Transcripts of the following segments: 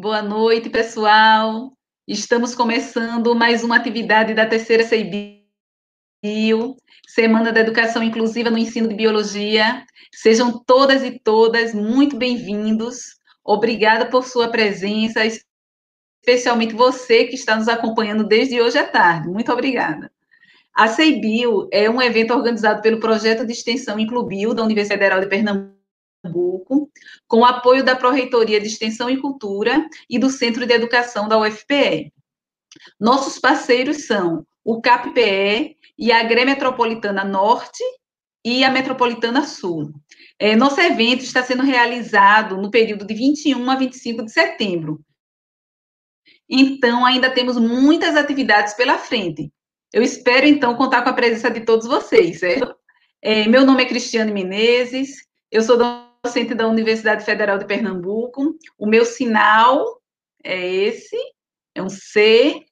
Boa noite, pessoal. Estamos começando mais uma atividade da terceira CEBIL, Semana da Educação Inclusiva no Ensino de Biologia. Sejam todas e todas muito bem-vindos. Obrigada por sua presença, especialmente você que está nos acompanhando desde hoje à tarde. Muito obrigada. A CEBIL é um evento organizado pelo Projeto de Extensão Inclubio da Universidade Federal de Pernambuco, com o apoio da Pró-Reitoria de Extensão e Cultura e do Centro de Educação da UFPE. Nossos parceiros são o CAPPE e a Grê Metropolitana Norte e a Metropolitana Sul. Nosso evento está sendo realizado no período de 21 a 25 de setembro. Então, ainda temos muitas atividades pela frente. Eu espero, então, contar com a presença de todos vocês, certo? Meu nome é Cristiane Menezes, eu sou docente da Universidade Federal de Pernambuco, o meu sinal é esse, é um C.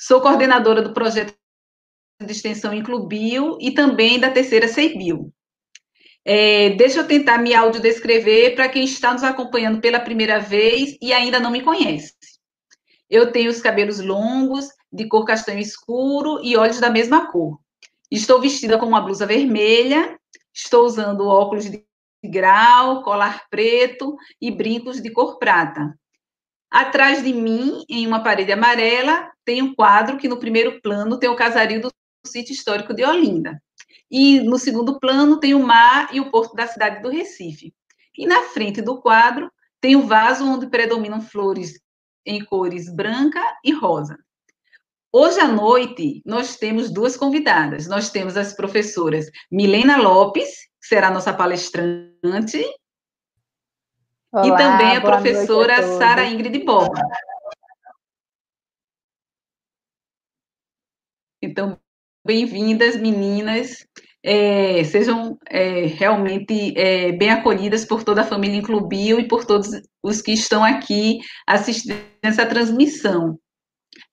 Sou coordenadora do projeto de extensão Inclubio e também da terceira CEBIL. Deixa eu tentar me audiodescrever para quem está nos acompanhando pela primeira vez e ainda não me conhece. Eu tenho os cabelos longos, de cor castanho escuro e olhos da mesma cor. Estou vestida com uma blusa vermelha, estou usando óculos de grau, colar preto e brincos de cor prata. Atrás de mim, em uma parede amarela, tem um quadro que no primeiro plano tem o casario do sítio histórico de Olinda. E no segundo plano tem o mar e o porto da cidade do Recife. E na frente do quadro tem o vaso onde predominam flores em cores branca e rosa. Hoje à noite, nós temos duas convidadas. Nós temos as professoras Milena Lopes, que será nossa palestrante, Olá, e também a boa noite professora a todos. Sara Ingrid Borba. Então, bem-vindas, meninas. Sejam realmente bem acolhidas por toda a família Inclubio e por todos os que estão aqui assistindo essa transmissão.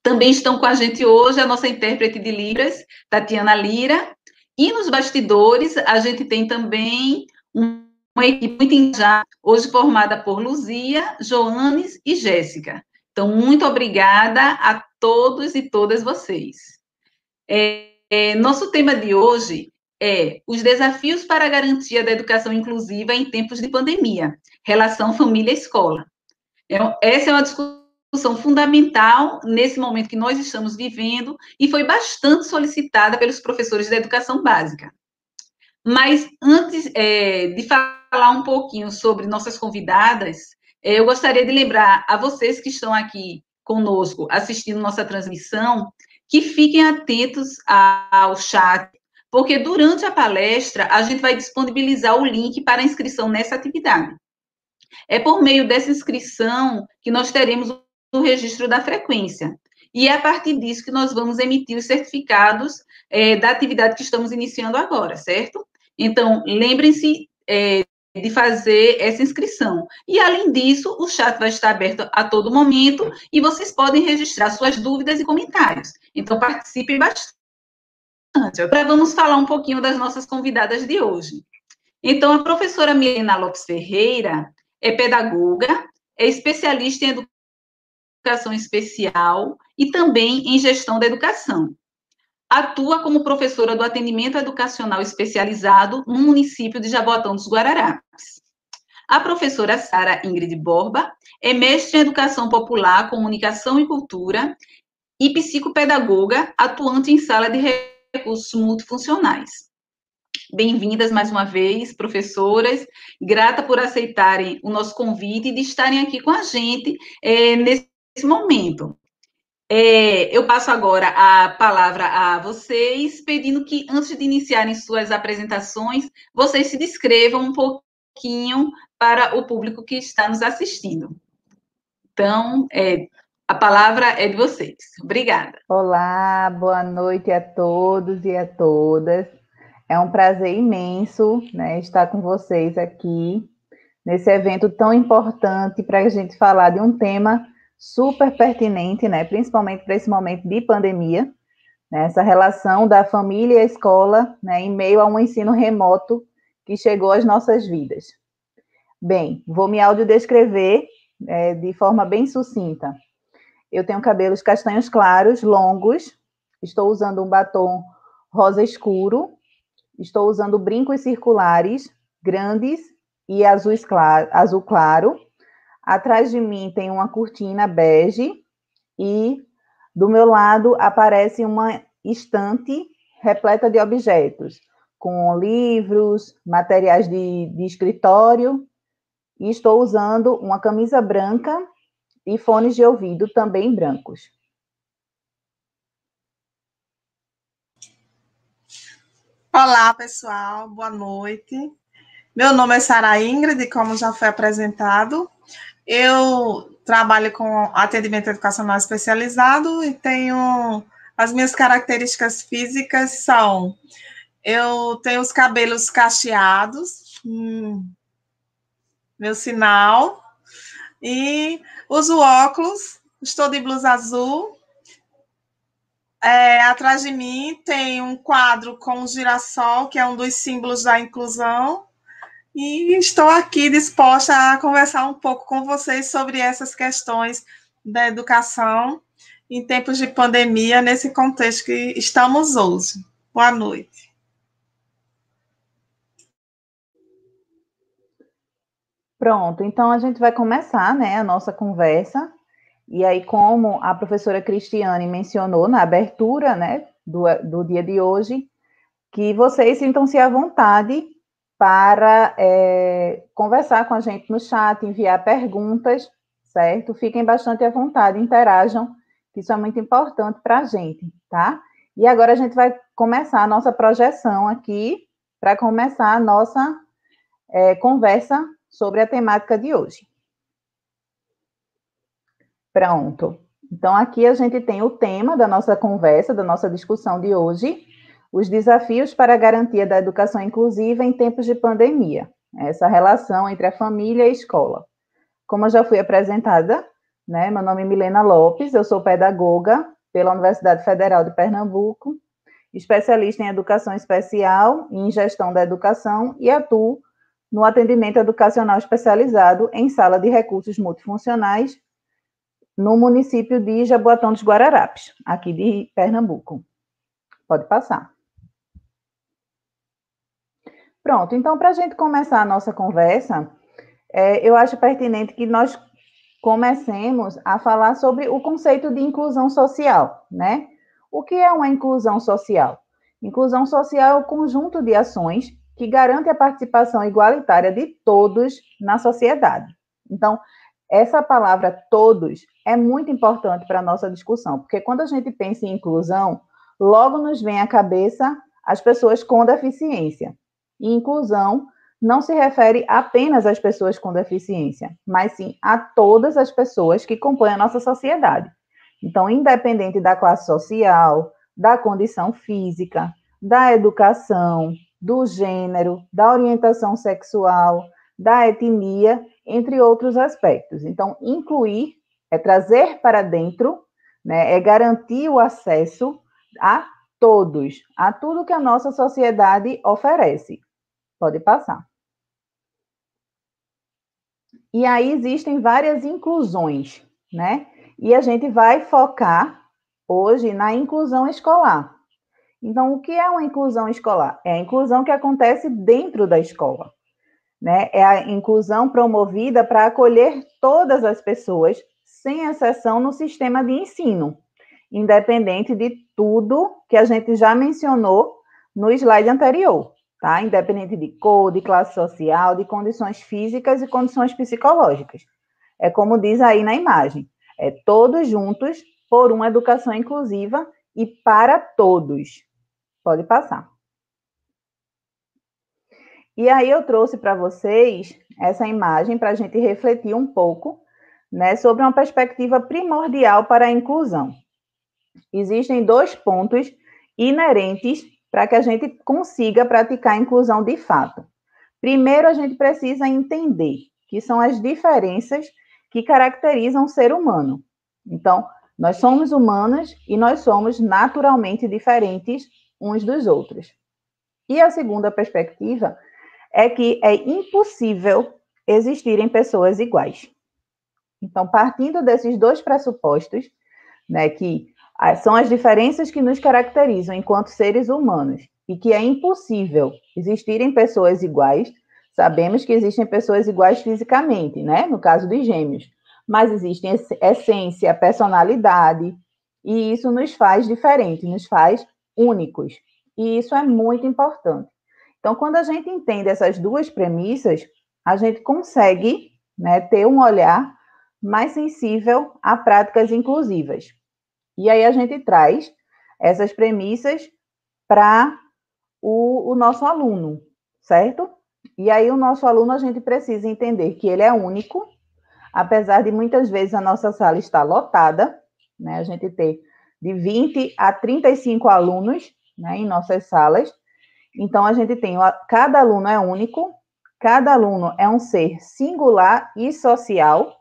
Também estão com a gente hoje a nossa intérprete de Libras, Tatiana Lira, e nos bastidores a gente tem também uma equipe muito engajada, hoje formada por Luzia, Joanes e Jéssica. Então, muito obrigada a todos e todas vocês. Nosso tema de hoje é os desafios para a garantia da educação inclusiva em tempos de pandemia, relação família-escola. Essa é uma discussão fundamental nesse momento que nós estamos vivendo e foi bastante solicitada pelos professores da educação básica. Mas antes de falar um pouquinho sobre nossas convidadas, eu gostaria de lembrar a vocês que estão aqui conosco assistindo nossa transmissão que fiquem atentos ao chat, porque durante a palestra a gente vai disponibilizar o link para a inscrição nessa atividade. É por meio dessa inscrição que nós teremos o registro da frequência. E é a partir disso que nós vamos emitir os certificados da atividade que estamos iniciando agora, certo? Então, lembrem-se de fazer essa inscrição. E, além disso, o chat vai estar aberto a todo momento e vocês podem registrar suas dúvidas e comentários. Então, participem bastante. Agora, vamos falar um pouquinho das nossas convidadas de hoje. Então, a professora Milena Lopes Ferreira é pedagoga, é especialista em educação especial e também em gestão da educação. Atua como professora do atendimento educacional especializado no município de Jaboatão dos Guararapes. A professora Sara Ingrid Borba é mestre em educação popular, comunicação e cultura e psicopedagoga, atuante em sala de recursos multifuncionais. Bem-vindas mais uma vez, professoras, grata por aceitarem o nosso convite e de estarem aqui com a gente nesse momento. Eu passo agora a palavra a vocês, pedindo que, antes de iniciarem suas apresentações, vocês se descrevam um pouquinho para o público que está nos assistindo. Então, a palavra é de vocês. Obrigada. Olá, boa noite a todos e a todas. É um prazer imenso, né, estar com vocês aqui, nesse evento tão importante para a gente falar de um tema super pertinente, né, principalmente para esse momento de pandemia, né, essa relação da família e a escola, né, em meio a um ensino remoto que chegou às nossas vidas. Bem, vou me audiodescrever, de forma bem sucinta. Eu tenho cabelos castanhos claros, longos, estou usando um batom rosa escuro, estou usando brincos circulares, grandes e azul claro. Atrás de mim tem uma cortina bege e do meu lado aparece uma estante repleta de objetos, com livros, materiais de escritório, e estou usando uma camisa branca e fones de ouvido também brancos. Olá, pessoal, boa noite. Meu nome é Sara Ingrid, como já foi apresentado. Eu trabalho com atendimento educacional especializado e tenho as minhas características físicas são: eu tenho os cabelos cacheados, meu sinal, e uso óculos, estou de blusa azul. Atrás de mim tem um quadro com um girassol, que é um dos símbolos da inclusão, e estou aqui disposta a conversar um pouco com vocês sobre essas questões da educação em tempos de pandemia, nesse contexto que estamos hoje. Boa noite. Pronto, então a gente vai começar, né, a nossa conversa. E aí, como a professora Cristiane mencionou na abertura, né, do dia de hoje, que vocês sintam-se à vontade para conversar com a gente no chat, enviar perguntas, certo? Fiquem bastante à vontade, interajam, que isso é muito importante para a gente, tá? E agora a gente vai começar a nossa projeção aqui, para começar a nossa conversa sobre a temática de hoje. Pronto. Então, aqui a gente tem o tema da nossa conversa, da nossa discussão de hoje, os desafios para a garantia da educação inclusiva em tempos de pandemia, essa relação entre a família e a escola. Como eu já fui apresentada, né, meu nome é Milena Lopes, eu sou pedagoga pela Universidade Federal de Pernambuco, especialista em educação especial e em gestão da educação e atuo no atendimento educacional especializado em sala de recursos multifuncionais no município de Jaboatão dos Guararapes, aqui de Pernambuco. Pode passar. Pronto, então, para a gente começar a nossa conversa, eu acho pertinente que nós comecemos a falar sobre o conceito de inclusão social, né? O que é uma inclusão social? Inclusão social é o conjunto de ações que garante a participação igualitária de todos na sociedade. Então, essa palavra todos é muito importante para a nossa discussão, porque quando a gente pensa em inclusão, logo nos vem à cabeça as pessoas com deficiência. E inclusão não se refere apenas às pessoas com deficiência, mas sim a todas as pessoas que compõem a nossa sociedade. Então, independente da classe social, da condição física, da educação, do gênero, da orientação sexual, da etnia, entre outros aspectos. Então, incluir é trazer para dentro, né, é garantir o acesso a todos, a tudo que a nossa sociedade oferece. Pode passar. E aí existem várias inclusões, né? E a gente vai focar hoje na inclusão escolar. Então, o que é uma inclusão escolar? É a inclusão que acontece dentro da escola, né? É a inclusão promovida para acolher todas as pessoas, sem exceção, no sistema de ensino, independente de tudo que a gente já mencionou no slide anterior, tá? Independente de cor, de classe social, de condições físicas e condições psicológicas. É como diz aí na imagem, é todos juntos por uma educação inclusiva e para todos. Pode passar. E aí eu trouxe para vocês essa imagem para a gente refletir um pouco, né, sobre uma perspectiva primordial para a inclusão. Existem 2 pontos inerentes para que a gente consiga praticar a inclusão de fato. Primeiro, a gente precisa entender que são as diferenças que caracterizam o ser humano. Então, nós somos humanos e nós somos naturalmente diferentes uns dos outros. E a segunda perspectiva é que é impossível existirem pessoas iguais. Então, partindo desses dois pressupostos, né, que são as diferenças que nos caracterizam enquanto seres humanos, e que é impossível existirem pessoas iguais. Sabemos que existem pessoas iguais fisicamente, né? No caso dos gêmeos, mas existem essência, personalidade, e isso nos faz diferentes, nos faz únicos. E isso é muito importante. Então, quando a gente entende essas duas premissas, a gente consegue, né, ter um olhar mais sensível a práticas inclusivas. E aí a gente traz essas premissas para o nosso aluno, certo? E aí o nosso aluno, a gente precisa entender que ele é único, apesar de muitas vezes a nossa sala estar lotada, né? A gente ter de 20 a 35 alunos, né, em nossas salas. Então, a gente tem, cada aluno é único, cada aluno é um ser singular e social,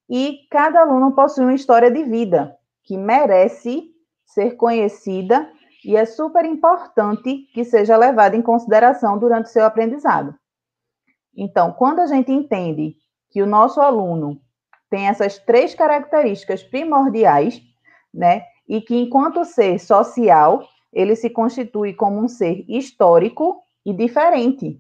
e cada aluno possui uma história de vida que merece ser conhecida e é super importante que seja levada em consideração durante o seu aprendizado. Então, quando a gente entende que o nosso aluno tem essas três características primordiais, né, e que enquanto ser social, ele se constitui como um ser histórico e diferente.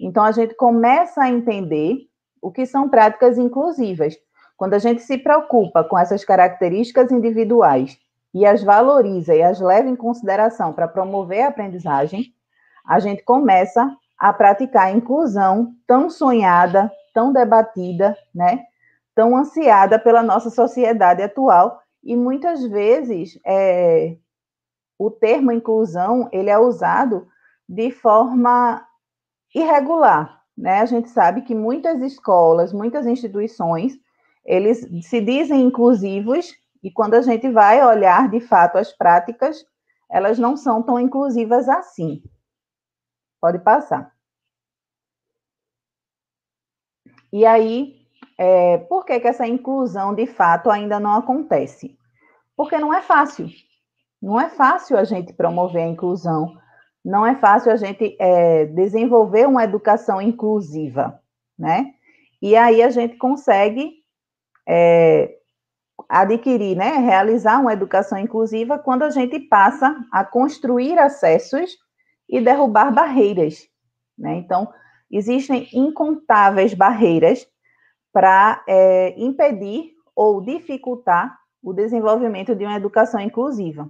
Então, a gente começa a entender o que são práticas inclusivas. Quando a gente se preocupa com essas características individuais e as valoriza e as leva em consideração para promover a aprendizagem, a gente começa a praticar a inclusão tão sonhada, tão debatida, né? Tão ansiada pela nossa sociedade atual. E muitas vezes o termo inclusão ele é usado de forma irregular, né? A gente sabe que muitas escolas, muitas instituições, eles se dizem inclusivos e quando a gente vai olhar de fato as práticas, elas não são tão inclusivas assim. Pode passar. E aí, por que essa inclusão de fato ainda não acontece? Porque não é fácil. Não é fácil a gente promover a inclusão, não é fácil a gente desenvolver uma educação inclusiva, né? E aí a gente consegue adquirir, né, realizar uma educação inclusiva quando a gente passa a construir acessos e derrubar barreiras, né? Então, existem incontáveis barreiras para impedir ou dificultar o desenvolvimento de uma educação inclusiva.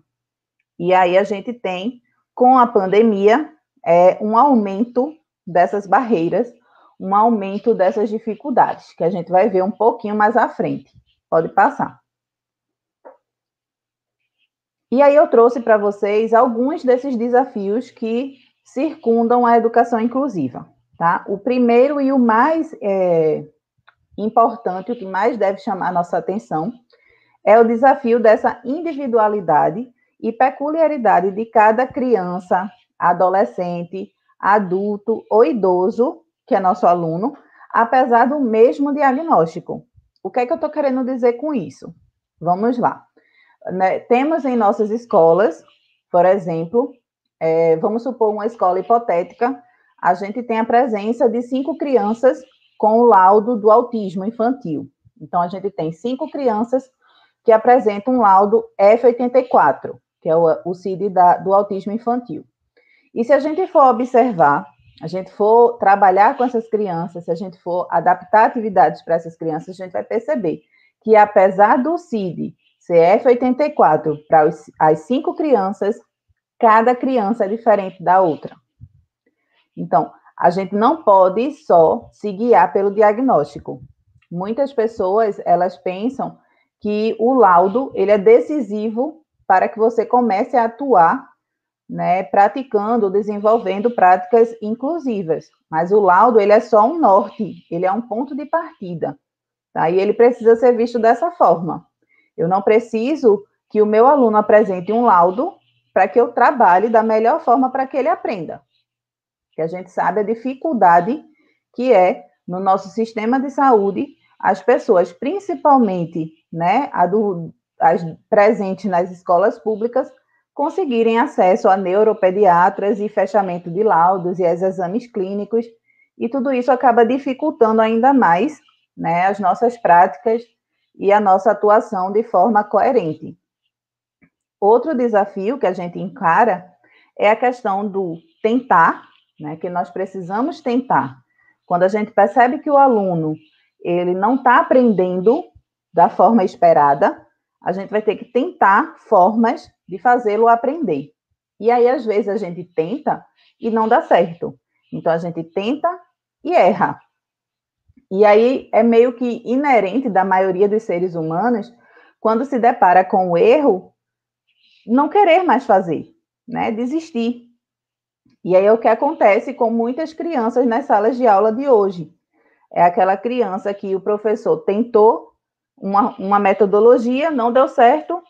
E aí a gente tem, com a pandemia, um aumento dessas barreiras, um aumento dessas dificuldades, que a gente vai ver um pouquinho mais à frente. Pode passar. E aí eu trouxe para vocês alguns desses desafios que circundam a educação inclusiva, tá? O primeiro e o mais importante, o que mais deve chamar a nossa atenção, é o desafio dessa individualidade e peculiaridade de cada criança, adolescente, adulto ou idoso, que é nosso aluno, apesar do mesmo diagnóstico. O que é que eu estou querendo dizer com isso? Vamos lá. Né, temos em nossas escolas, por exemplo, vamos supor uma escola hipotética, a gente tem a presença de 5 crianças com o laudo do autismo infantil. Então, a gente tem 5 crianças que apresentam um laudo F84, que é o CID do autismo infantil. E se a gente for observar, a gente for trabalhar com essas crianças, se a gente for adaptar atividades para essas crianças, a gente vai perceber que, apesar do CID ser F84 para as 5 crianças, cada criança é diferente da outra. Então, a gente não pode só se guiar pelo diagnóstico. Muitas pessoas, elas pensam que o laudo, ele é decisivo para que você comece a atuar, né, praticando, desenvolvendo práticas inclusivas. Mas o laudo, ele é só um norte, ele é um ponto de partida, tá? E ele precisa ser visto dessa forma. Eu não preciso que o meu aluno apresente um laudo para que eu trabalhe da melhor forma para que ele aprenda. Que a gente sabe a dificuldade que é no nosso sistema de saúde as pessoas, principalmente, né, as presentes nas escolas públicas, conseguirem acesso a neuropediatras e fechamento de laudos e aos exames clínicos, e tudo isso acaba dificultando ainda mais né, as nossas práticas e a nossa atuação de forma coerente. Outro desafio que a gente encara é a questão do tentar, né, que nós precisamos tentar. Quando a gente percebe que o aluno ele não está aprendendo da forma esperada, a gente vai ter que tentar formas de fazê-lo aprender. E aí, às vezes, a gente tenta e não dá certo. Então, a gente tenta e erra. E aí, é meio que inerente da maioria dos seres humanos, quando se depara com o erro, não querer mais fazer, né? Desistir. E aí é o que acontece com muitas crianças nas salas de aula de hoje. É aquela criança que o professor tentou uma metodologia, não deu certo,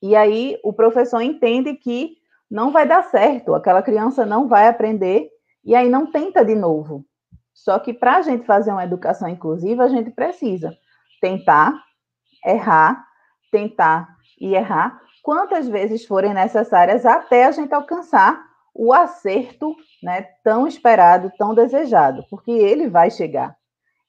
e aí o professor entende que não vai dar certo, aquela criança não vai aprender, e aí não tenta de novo. Só que para a gente fazer uma educação inclusiva, a gente precisa tentar, errar, tentar e errar, quantas vezes forem necessárias até a gente alcançar o acerto, né, tão esperado, tão desejado, porque ele vai chegar.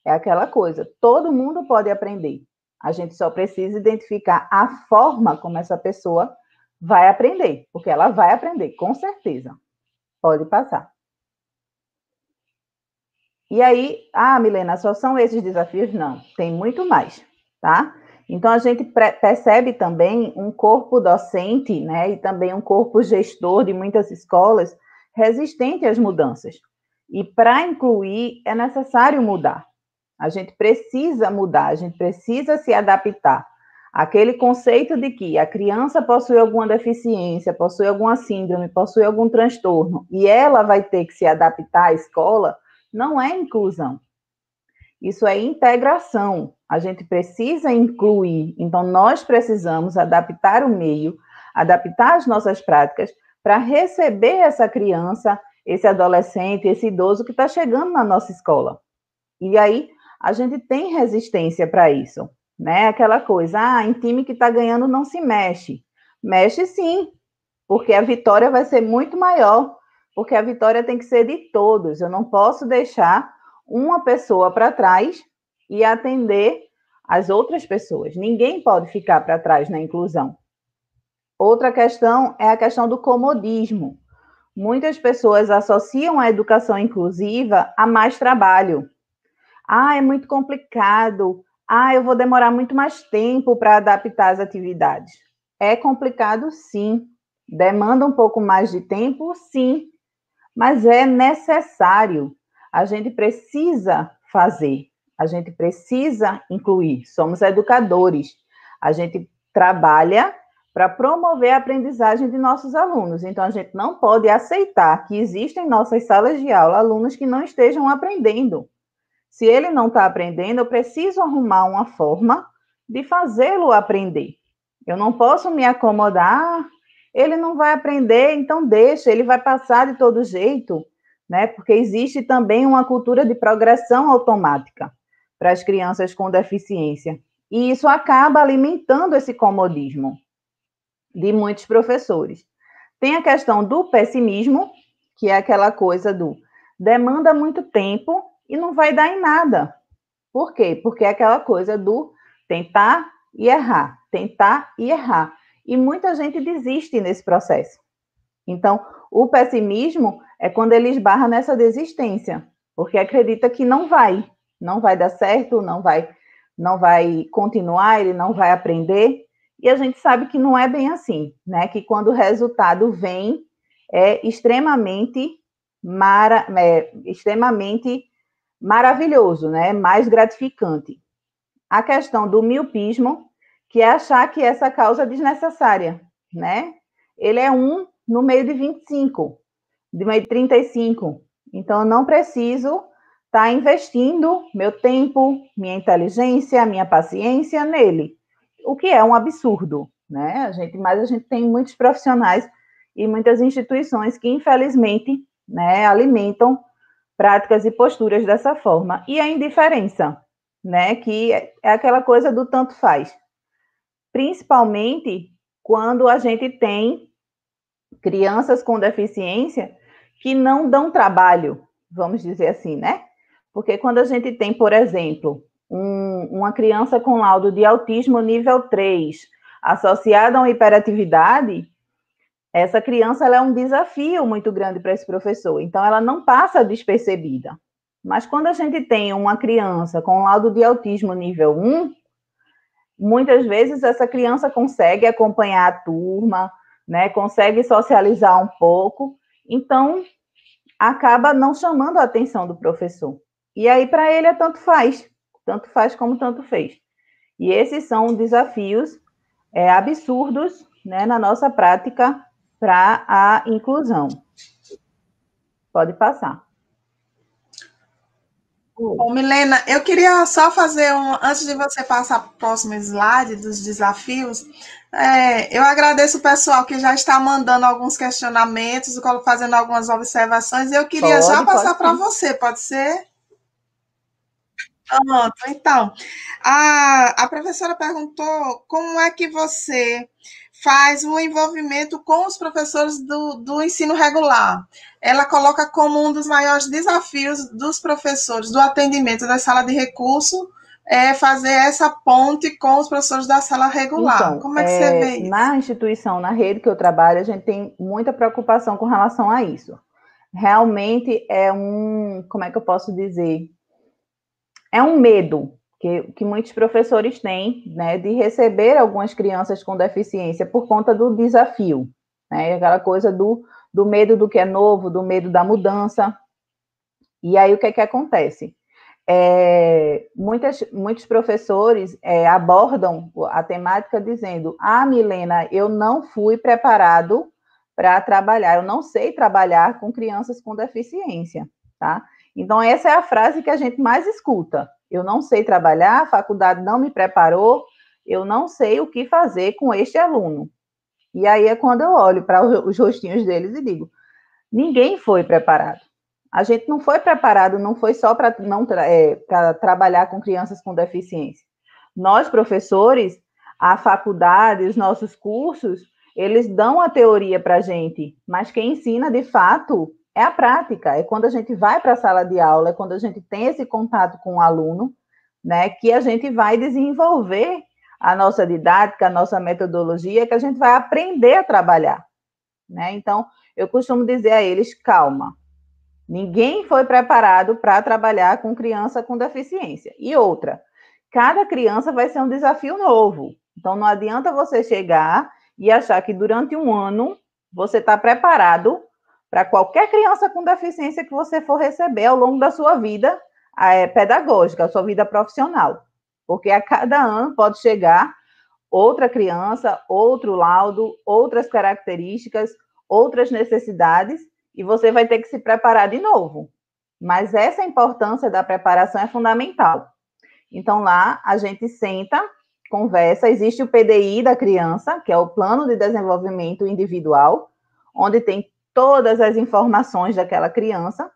É aquela coisa, todo mundo pode aprender. A gente só precisa identificar a forma como essa pessoa vai aprender, porque ela vai aprender, com certeza. Pode passar. E aí, Milena, só são esses desafios? Não, tem muito mais, tá? Então, a gente percebe também um corpo docente, né, e também um corpo gestor de muitas escolas resistente às mudanças. E para incluir, é necessário mudar. A gente precisa mudar, a gente precisa se adaptar. Aquele conceito de que a criança possui alguma deficiência, possui alguma síndrome, possui algum transtorno, e ela vai ter que se adaptar à escola, não é inclusão. Isso é integração. A gente precisa incluir. Então, nós precisamos adaptar o meio, adaptar as nossas práticas para receber essa criança, esse adolescente, esse idoso que está chegando na nossa escola. E aí, a gente tem resistência para isso, né? Aquela coisa, em time que está ganhando não se mexe. Mexe sim, porque a vitória vai ser muito maior, porque a vitória tem que ser de todos. Eu não posso deixar uma pessoa para trás e atender as outras pessoas. Ninguém pode ficar para trás na inclusão. Outra questão é a questão do comodismo. Muitas pessoas associam a educação inclusiva a mais trabalho. É muito complicado. Eu vou demorar muito mais tempo para adaptar as atividades. É complicado, sim. Demanda um pouco mais de tempo, sim. Mas é necessário. A gente precisa fazer. A gente precisa incluir. Somos educadores. A gente trabalha para promover a aprendizagem de nossos alunos. Então, a gente não pode aceitar que existem em nossas salas de aula alunos que não estejam aprendendo. Se ele não está aprendendo, eu preciso arrumar uma forma de fazê-lo aprender. Eu não posso me acomodar, ele não vai aprender, então deixa, ele vai passar de todo jeito, né? Porque existe também uma cultura de progressão automática para as crianças com deficiência. E isso acaba alimentando esse comodismo de muitos professores. Tem a questão do pessimismo, que é aquela coisa do demanda muito tempo e não vai dar em nada. Por quê? Porque é aquela coisa do tentar e errar, tentar e errar. E muita gente desiste nesse processo. Então, o pessimismo é quando ele esbarra nessa desistência, porque acredita que não vai dar certo, não vai continuar, ele não vai aprender. E a gente sabe que não é bem assim, né? Que quando o resultado vem, é extremamente maravilhoso, né? Mais gratificante. A questão do miopismo, que é achar que essa causa é desnecessária, né? Ele é 1 no meio de 25, de meio de 35. Então, eu não preciso estar investindo meu tempo, minha inteligência, minha paciência nele, o que é um absurdo, né? Mas a gente tem muitos profissionais e muitas instituições que, infelizmente, né, alimentam práticas e posturas dessa forma. E a indiferença, né, que é aquela coisa do tanto faz. Principalmente quando a gente tem crianças com deficiência que não dão trabalho, vamos dizer assim, né? Porque quando a gente tem, por exemplo, uma criança com laudo de autismo nível 3, associada a uma hiperatividade, essa criança ela é um desafio muito grande para esse professor, então ela não passa despercebida. Mas quando a gente tem uma criança com laudo de autismo nível 1, muitas vezes essa criança consegue acompanhar a turma, né, consegue socializar um pouco, então acaba não chamando a atenção do professor. E aí, para ele, é tanto faz como tanto fez. E esses são desafios absurdos, né, na nossa prática para a inclusão. Pode passar. Bom, Milena, eu queria só fazer antes de você passar para o próximo slide dos desafios, eu agradeço o pessoal que já está mandando alguns questionamentos, fazendo algumas observações, e eu queria já passar para você, pode ser? Pronto, então, a professora perguntou como é que você faz o envolvimento com os professores do ensino regular. Ela coloca como um dos maiores desafios dos professores do atendimento da sala de recurso fazer essa ponte com os professores da sala regular. Então, como é que você vê isso? Na instituição, na rede que eu trabalho, a gente tem muita preocupação com relação a isso. Realmente é como é que eu posso dizer? É um medo que muitos professores têm, né, de receber algumas crianças com deficiência por conta do desafio, né, aquela coisa do medo do que é novo, do medo da mudança. E aí, o que acontece? Muitos professores abordam a temática dizendo: Milena, eu não fui preparado para trabalhar, eu não sei trabalhar com crianças com deficiência, tá? Então, essa é a frase que a gente mais escuta. Eu não sei trabalhar, a faculdade não me preparou, eu não sei o que fazer com este aluno. E aí é quando eu olho para os rostinhos deles e digo: ninguém foi preparado. A gente não foi preparado, não foi só para trabalhar com crianças com deficiência. Nós, professores, a faculdade, os nossos cursos, eles dão a teoria para a gente, mas quem ensina, de fato, é a prática. É quando a gente vai para a sala de aula, é quando a gente tem esse contato com o aluno, né, que a gente vai desenvolver a nossa didática, a nossa metodologia, que a gente vai aprender a trabalhar, né? Então, eu costumo dizer a eles: calma, ninguém foi preparado para trabalhar com criança com deficiência. E outra, cada criança vai ser um desafio novo. Então, não adianta você chegar e achar que durante um ano você está preparado para qualquer criança com deficiência que você for receber ao longo da sua vida pedagógica, a sua vida profissional. Porque a cada ano pode chegar outra criança, outro laudo, outras características, outras necessidades, e você vai ter que se preparar de novo. Mas essa importância da preparação é fundamental. Então, lá, a gente senta, conversa, existe o PDI da criança, que é o Plano de Desenvolvimento Individual, onde tem todas as informações daquela criança.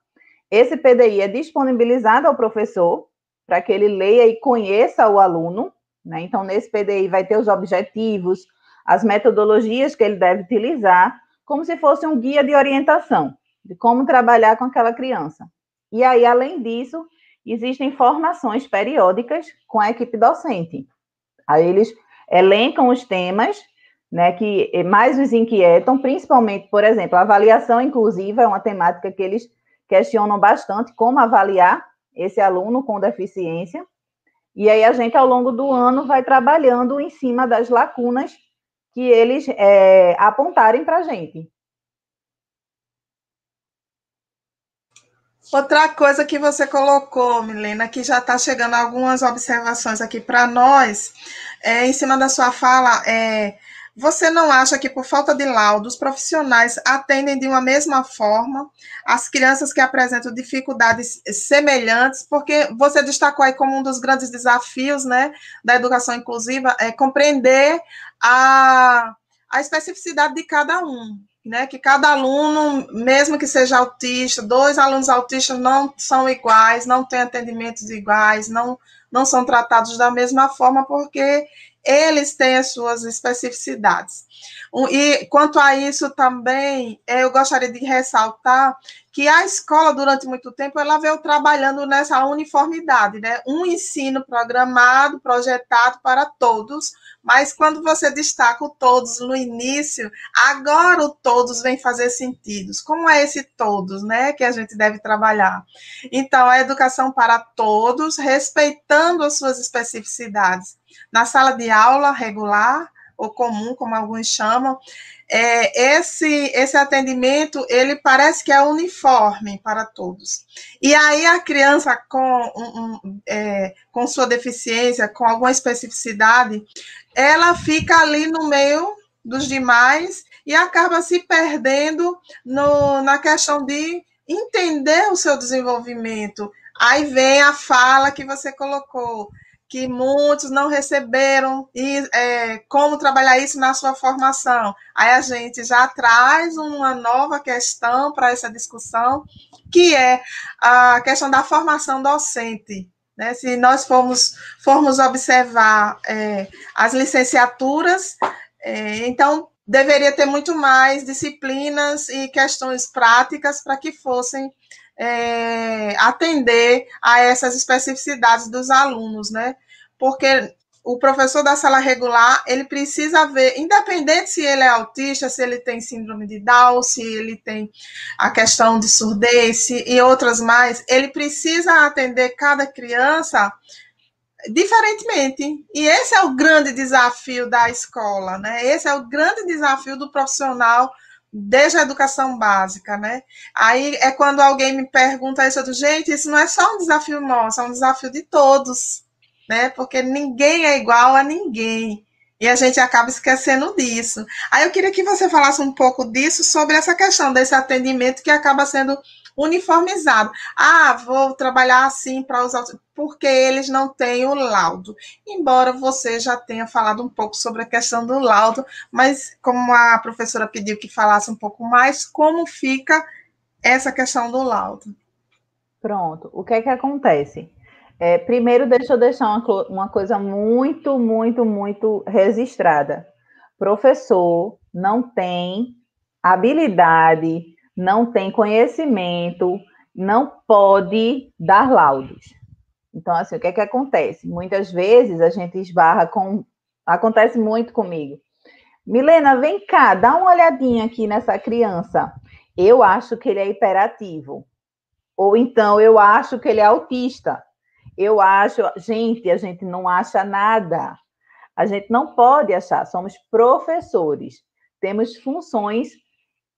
Esse PDI é disponibilizado ao professor, para que ele leia e conheça o aluno, né? Então, nesse PDI vai ter os objetivos, as metodologias que ele deve utilizar, como se fosse um guia de orientação de como trabalhar com aquela criança. E aí, além disso, existem formações periódicas com a equipe docente. Aí eles elencam os temas, né, que mais os inquietam, principalmente, por exemplo, a avaliação inclusiva é uma temática que eles questionam bastante, como avaliar esse aluno com deficiência. E aí a gente, ao longo do ano, vai trabalhando em cima das lacunas que eles apontarem para a gente. Outra coisa que você colocou, Milena, que já está chegando algumas observações aqui para nós, em cima da sua fala, você não acha que, por falta de laudo, os profissionais atendem de uma mesma forma as crianças que apresentam dificuldades semelhantes? Porque você destacou aí como um dos grandes desafios, né, da educação inclusiva, compreender a especificidade de cada um, né? Que cada aluno, mesmo que seja autista, 2 alunos autistas não são iguais, não têm atendimentos iguais, não são tratados da mesma forma, porque eles têm as suas especificidades. E quanto a isso também, eu gostaria de ressaltar que a escola, durante muito tempo, ela veio trabalhando nessa uniformidade, né? Um ensino programado, projetado para todos, mas quando você destaca o todos no início, agora o todos vem fazer sentido. Como é esse todos, né, que a gente deve trabalhar? Então, a educação para todos, respeitando as suas especificidades. Na sala de aula regular, ou comum, como alguns chamam, esse atendimento, ele parece que é uniforme para todos. E aí a criança com sua deficiência, com alguma especificidade, ela fica ali no meio dos demais e acaba se perdendo na questão de entender o seu desenvolvimento. Aí vem a fala que você colocou, que muitos não receberam e como trabalhar isso na sua formação. Aí a gente já traz uma nova questão para essa discussão, que é a questão da formação docente. Né? Se nós formos observar as licenciaturas, então deveria ter muito mais disciplinas e questões práticas para que fossem atender a essas especificidades dos alunos, né? Porque o professor da sala regular, ele precisa ver, independente se ele é autista, se ele tem síndrome de Down, se ele tem a questão de surdez e outras mais, ele precisa atender cada criança diferentemente. E esse é o grande desafio da escola, né? Esse é o grande desafio do profissional desde a educação básica, né? Aí é quando alguém me pergunta isso, eu digo, gente, isso não é só um desafio nosso, é um desafio de todos, né? Porque ninguém é igual a ninguém. E a gente acaba esquecendo disso. Aí eu queria que você falasse um pouco disso, sobre essa questão desse atendimento que acaba sendo uniformizado. Vou trabalhar assim para os autistas, porque eles não têm o laudo. Embora você já tenha falado um pouco sobre a questão do laudo, mas como a professora pediu que falasse um pouco mais, como fica essa questão do laudo? Pronto. O que é que acontece? Primeiro, deixa eu deixar uma coisa muito, muito, muito registrada. Professor não tem habilidade, não tem conhecimento, não pode dar laudos. Então, assim, o que é que acontece? Muitas vezes a gente esbarra com... Acontece muito comigo. Milena, vem cá, dá uma olhadinha aqui nessa criança. Eu acho que ele é hiperativo. Ou então, eu acho que ele é autista. Eu acho... Gente, a gente não acha nada. A gente não pode achar. Somos professores. Temos funções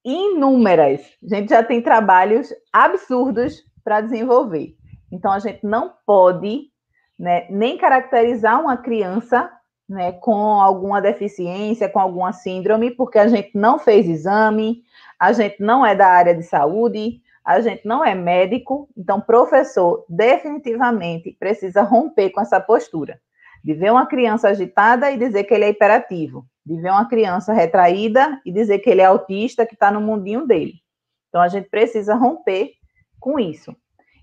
inúmeras. A gente já tem trabalhos absurdos para desenvolver. Então, a gente não pode, né, nem caracterizar uma criança, né, com alguma deficiência, com alguma síndrome, porque a gente não fez exame, a gente não é da área de saúde, a gente não é médico. Então, professor definitivamente precisa romper com essa postura de ver uma criança agitada e dizer que ele é hiperativo, de ver uma criança retraída e dizer que ele é autista, que está no mundinho dele. Então, a gente precisa romper com isso.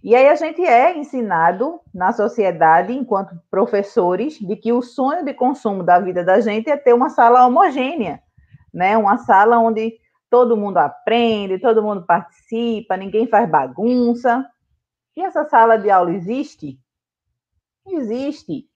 E aí a gente é ensinado na sociedade, enquanto professores, de que o sonho de consumo da vida da gente é ter uma sala homogênea, né? Uma sala onde todo mundo aprende, todo mundo participa, ninguém faz bagunça. E essa sala de aula existe? Existe.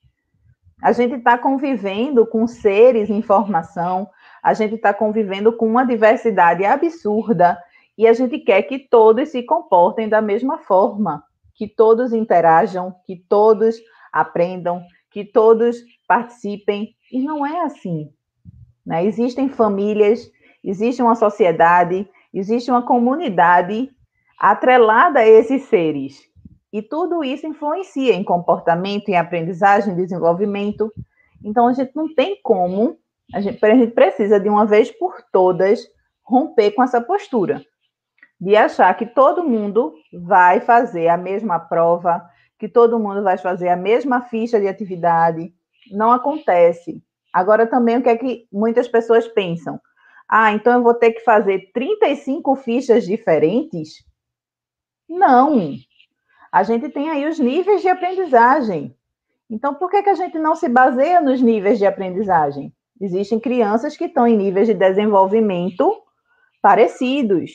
A gente está convivendo com seres em formação, a gente está convivendo com uma diversidade absurda e a gente quer que todos se comportem da mesma forma, que todos interajam, que todos aprendam, que todos participem. E não é assim, né? Existem famílias, existe uma sociedade, existe uma comunidade atrelada a esses seres. E tudo isso influencia em comportamento, em aprendizagem, em desenvolvimento. Então, a gente não tem como, a gente precisa, de uma vez por todas, romper com essa postura, de achar que todo mundo vai fazer a mesma prova, que todo mundo vai fazer a mesma ficha de atividade. Não acontece. Agora, também, o que é que muitas pessoas pensam? Então eu vou ter que fazer 35 fichas diferentes? Não. A gente tem aí os níveis de aprendizagem. Então, por que a gente não se baseia nos níveis de aprendizagem? Existem crianças que estão em níveis de desenvolvimento parecidos.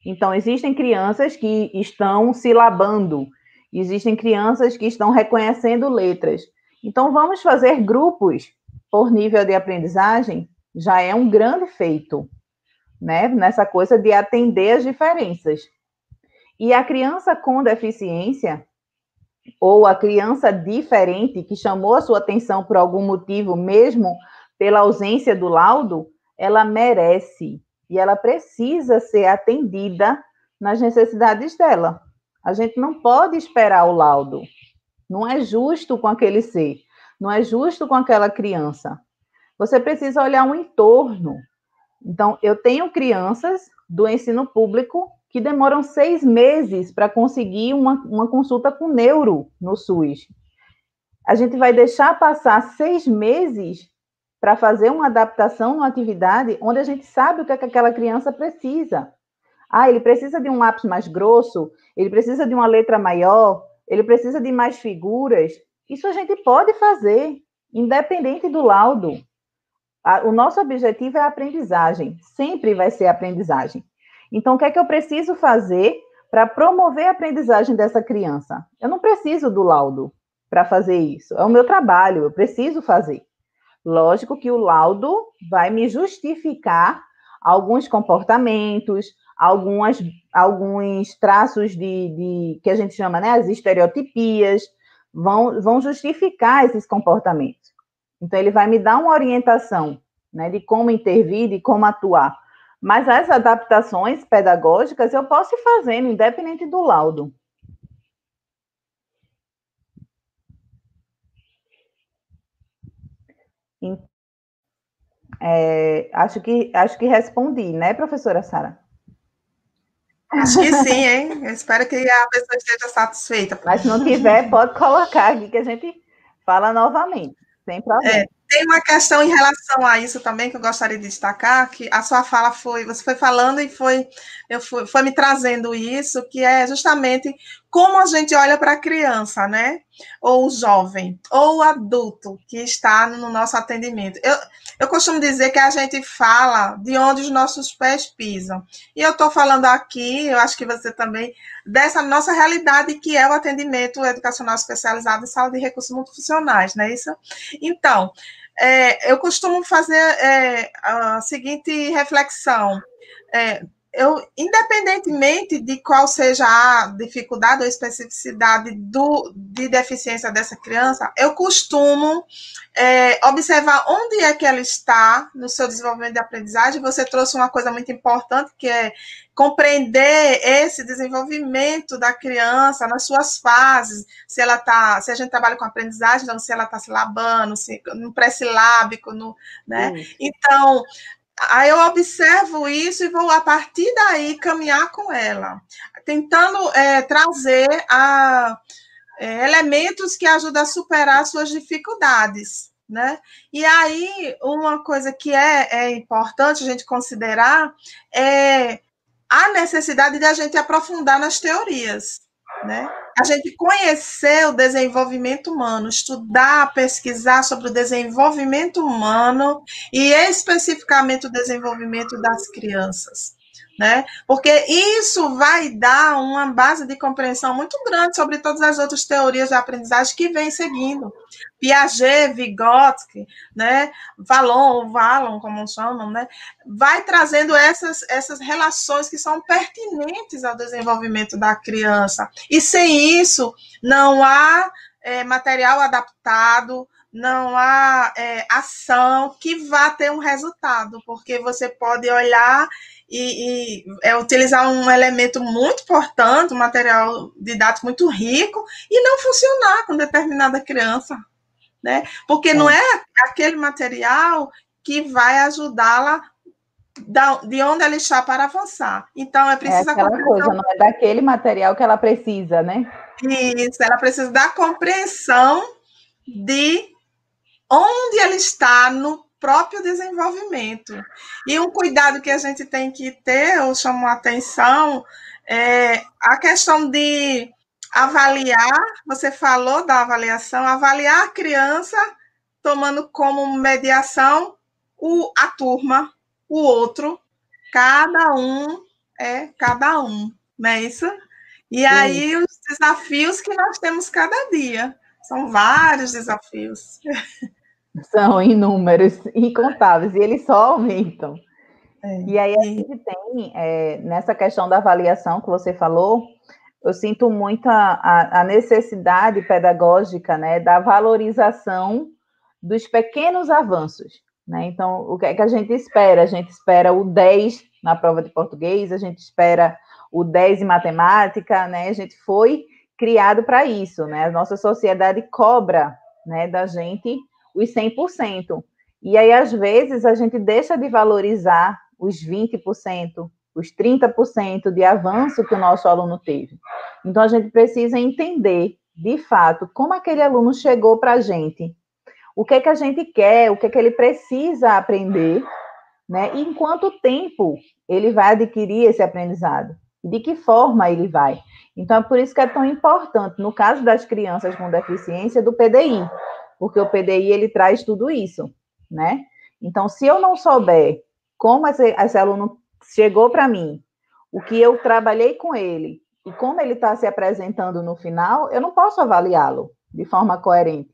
Então, existem crianças que estão silabando, existem crianças que estão reconhecendo letras. Então, vamos fazer grupos por nível de aprendizagem, já é um grande feito, né? Nessa coisa de atender as diferenças. E a criança com deficiência, ou a criança diferente, que chamou a sua atenção por algum motivo, mesmo pela ausência do laudo, ela merece e ela precisa ser atendida nas necessidades dela. A gente não pode esperar o laudo. Não é justo com aquele ser, não é justo com aquela criança. Você precisa olhar o entorno. Então, eu tenho crianças do ensino público que demoram 6 meses para conseguir uma consulta com neuro no SUS. A gente vai deixar passar 6 meses para fazer uma adaptação numa atividade onde a gente sabe o que aquela criança precisa. Ah, ele precisa de um lápis mais grosso, ele precisa de uma letra maior, ele precisa de mais figuras. Isso a gente pode fazer, independente do laudo. O nosso objetivo é a aprendizagem, sempre vai ser a aprendizagem. Então, o que é que eu preciso fazer para promover a aprendizagem dessa criança? Eu não preciso do laudo para fazer isso, é o meu trabalho, eu preciso fazer. Lógico que o laudo vai me justificar alguns comportamentos, alguns traços que a gente chama, né, as estereotipias, vão justificar esses comportamentos. Então, ele vai me dar uma orientação, né, de como intervir, de como atuar. Mas as adaptações pedagógicas eu posso ir fazendo, independente do laudo. Acho que respondi, né, professora Sara? Acho que sim, hein? Eu espero que a pessoa esteja satisfeita. Mas se não tiver, pode colocar aqui que a gente fala novamente, sem problema. Tem uma questão em relação a isso também que eu gostaria de destacar, que a sua fala você foi falando e foi me trazendo isso, que é justamente como a gente olha para a criança, né? Ou o jovem, ou o adulto que está no nosso atendimento. Eu costumo dizer que a gente fala de onde os nossos pés pisam. E eu estou falando aqui, eu acho que você também, dessa nossa realidade que é o atendimento educacional especializado em sala de recursos multifuncionais, não é isso? Então, eu costumo fazer a seguinte reflexão. Independentemente de qual seja a dificuldade ou especificidade de deficiência dessa criança, eu costumo observar onde é que ela está no seu desenvolvimento de aprendizagem. Você trouxe uma coisa muito importante, que é compreender esse desenvolvimento da criança nas suas fases, se a gente trabalha com aprendizagem, então se ela está silabando, se no pré-silábico, né? Então, aí eu observo isso e vou, a partir daí, caminhar com ela, tentando trazer elementos que ajudam a superar suas dificuldades, né? E aí, uma coisa que é importante a gente considerar é a necessidade de a gente aprofundar nas teorias, né? A gente conhecer o desenvolvimento humano, estudar, pesquisar sobre o desenvolvimento humano e especificamente o desenvolvimento das crianças, né? Porque isso vai dar uma base de compreensão muito grande sobre todas as outras teorias de aprendizagem que vem seguindo. Piaget, Vygotsky, né? Vallon, como chamam, né? Vai trazendo essas relações que são pertinentes ao desenvolvimento da criança. E sem isso, não há material adaptado, não há ação que vá ter um resultado, porque você pode olhar e utilizar um elemento muito importante, um material didático muito rico, e não funcionar com determinada criança, né? Porque não é aquele material que vai ajudá-la de onde ela está para avançar. Então, é preciso aquela coisa, não é daquele material que ela precisa, né? Isso, ela precisa da compreensão de onde ela está no próprio desenvolvimento. E um cuidado que a gente tem que ter, eu chamo a atenção, é a questão de Avaliar, você falou da avaliação, avaliar a criança tomando como mediação a turma, o outro, cada um é cada um, não é isso? E aí os desafios que nós temos cada dia, são vários desafios. São inúmeros, incontáveis, e eles só aumentam. E aí a gente tem, nessa questão da avaliação que você falou, eu sinto muito a necessidade pedagógica, né, da valorização dos pequenos avanços, né? Então, o que é que a gente espera? A gente espera o 10 na prova de português, a gente espera o 10 em matemática, né? A gente foi criado para isso, né? A nossa sociedade cobra, né, da gente os 100%. E aí, às vezes, a gente deixa de valorizar os 20%, os 30% de avanço que o nosso aluno teve. Então, a gente precisa entender, de fato, como aquele aluno chegou para a gente, o que é que a gente quer, o que é que ele precisa aprender, né? E em quanto tempo ele vai adquirir esse aprendizado, de que forma ele vai. Então, é por isso que é tão importante, no caso das crianças com deficiência, do PDI, porque o PDI, ele traz tudo isso, né? Então, se eu não souber como esse aluno chegou para mim, o que eu trabalhei com ele, e como ele está se apresentando no final, eu não posso avaliá-lo de forma coerente.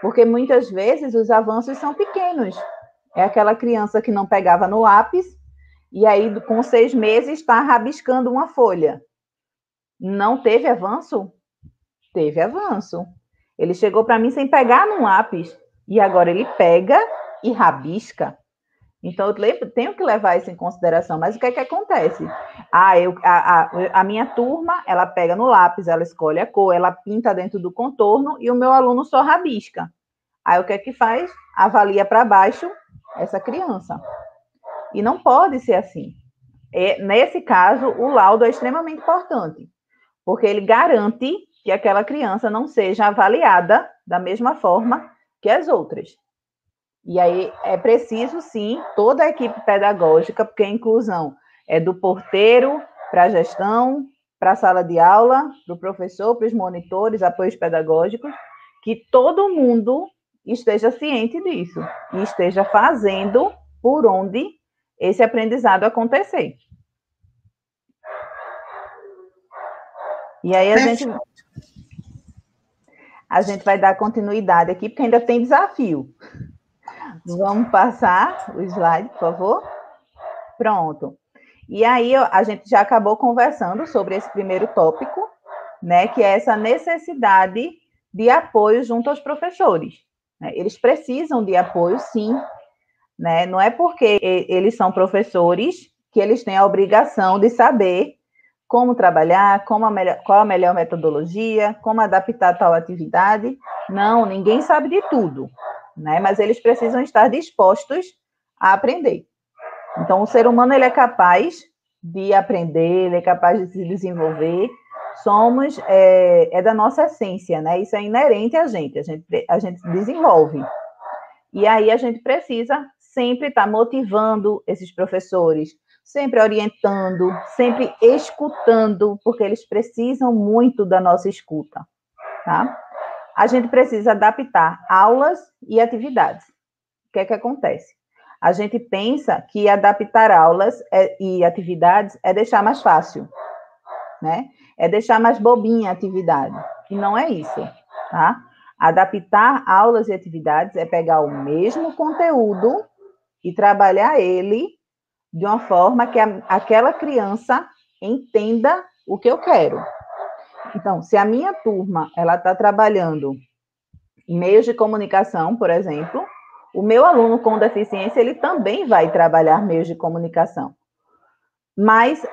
Porque muitas vezes os avanços são pequenos. É aquela criança que não pegava no lápis, e aí com 6 meses está rabiscando uma folha. Não teve avanço? Teve avanço. Ele chegou para mim sem pegar no lápis, e agora ele pega e rabisca. Então, eu tenho que levar isso em consideração. Mas o que é que acontece? A minha turma, ela pega no lápis, ela escolhe a cor, ela pinta dentro do contorno e o meu aluno só rabisca. Aí, o que é que faz? Avalia para baixo essa criança. E não pode ser assim. Nesse caso, o laudo é extremamente importante, porque ele garante que aquela criança não seja avaliada da mesma forma que as outras. E aí é preciso, sim, toda a equipe pedagógica, porque a inclusão é do porteiro para a gestão, para a sala de aula, para o professor, para os monitores, apoios pedagógicos, que todo mundo esteja ciente disso e esteja fazendo por onde esse aprendizado acontecer. E aí a gente vai dar continuidade aqui, porque ainda tem desafio. Vamos passar o slide, por favor? Pronto. E aí a gente já acabou conversando sobre esse primeiro tópico, né, que é essa necessidade de apoio junto aos professores. Né? Eles precisam de apoio, sim, né? Não é porque eles são professores que eles têm a obrigação de saber como trabalhar, qual a melhor metodologia, como adaptar tal atividade. Não, ninguém sabe de tudo, né? Mas eles precisam estar dispostos a aprender. Então, o ser humano, ele é capaz de aprender, ele é capaz de se desenvolver. É da nossa essência, né? Isso é inerente a gente desenvolve. E aí a gente precisa sempre estar motivando esses professores, sempre orientando, sempre escutando, porque eles precisam muito da nossa escuta, tá? A gente precisa adaptar aulas e atividades. O que é que acontece? A gente pensa que adaptar aulas e atividades é deixar mais fácil, né? É deixar mais bobinha a atividade. E não é isso, tá? Adaptar aulas e atividades é pegar o mesmo conteúdo e trabalhar ele de uma forma que aquela criança entenda o que eu quero. Então, se a minha turma ela está trabalhando em meios de comunicação, por exemplo, o meu aluno com deficiência ele também vai trabalhar meios de comunicação. Mas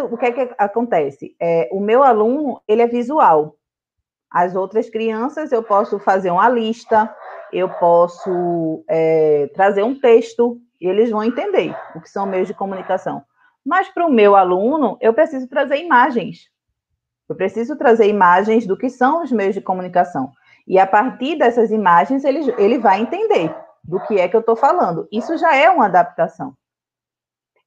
o que é que acontece? O meu aluno ele é visual. As outras crianças eu posso fazer uma lista, eu posso trazer um texto e eles vão entender o que são meios de comunicação. Mas para o meu aluno eu preciso trazer imagens. Eu preciso trazer imagens do que são os meios de comunicação. E a partir dessas imagens, ele vai entender do que é que eu estou falando. Isso já é uma adaptação.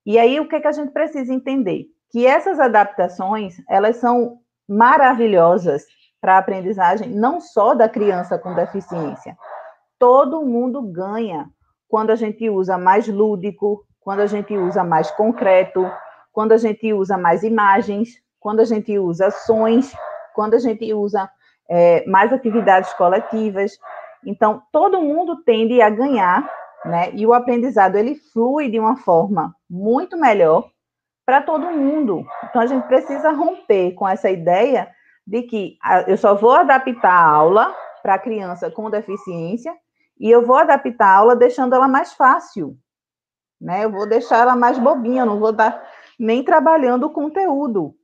E aí, o que é que a gente precisa entender? Que essas adaptações, elas são maravilhosas para a aprendizagem, não só da criança com deficiência. Todo mundo ganha quando a gente usa mais lúdico, quando a gente usa mais concreto, quando a gente usa mais imagens, quando a gente usa ações, quando a gente usa mais atividades coletivas. Então, todo mundo tende a ganhar, né? E o aprendizado, ele flui de uma forma muito melhor para todo mundo. Então, a gente precisa romper com essa ideia de que eu só vou adaptar a aula para a criança com deficiência e eu vou adaptar a aula deixando ela mais fácil, né? Eu vou deixar ela mais bobinha, eu não vou dar nem trabalhando o conteúdo.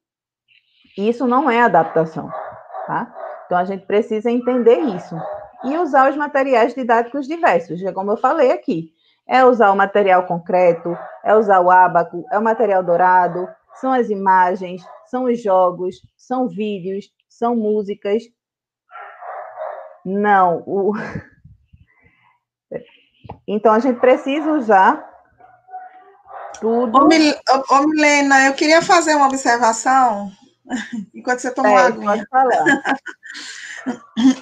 Isso não é adaptação, tá? Então, a gente precisa entender isso. E usar os materiais didáticos diversos, já como eu falei aqui. É usar o material concreto, é usar o ábaco, é o material dourado, são as imagens, são os jogos, são vídeos, são músicas. Não, Então, a gente precisa usar tudo. Ô, Milena, eu queria fazer uma observação, enquanto você toma uma aguinha. Pode falar.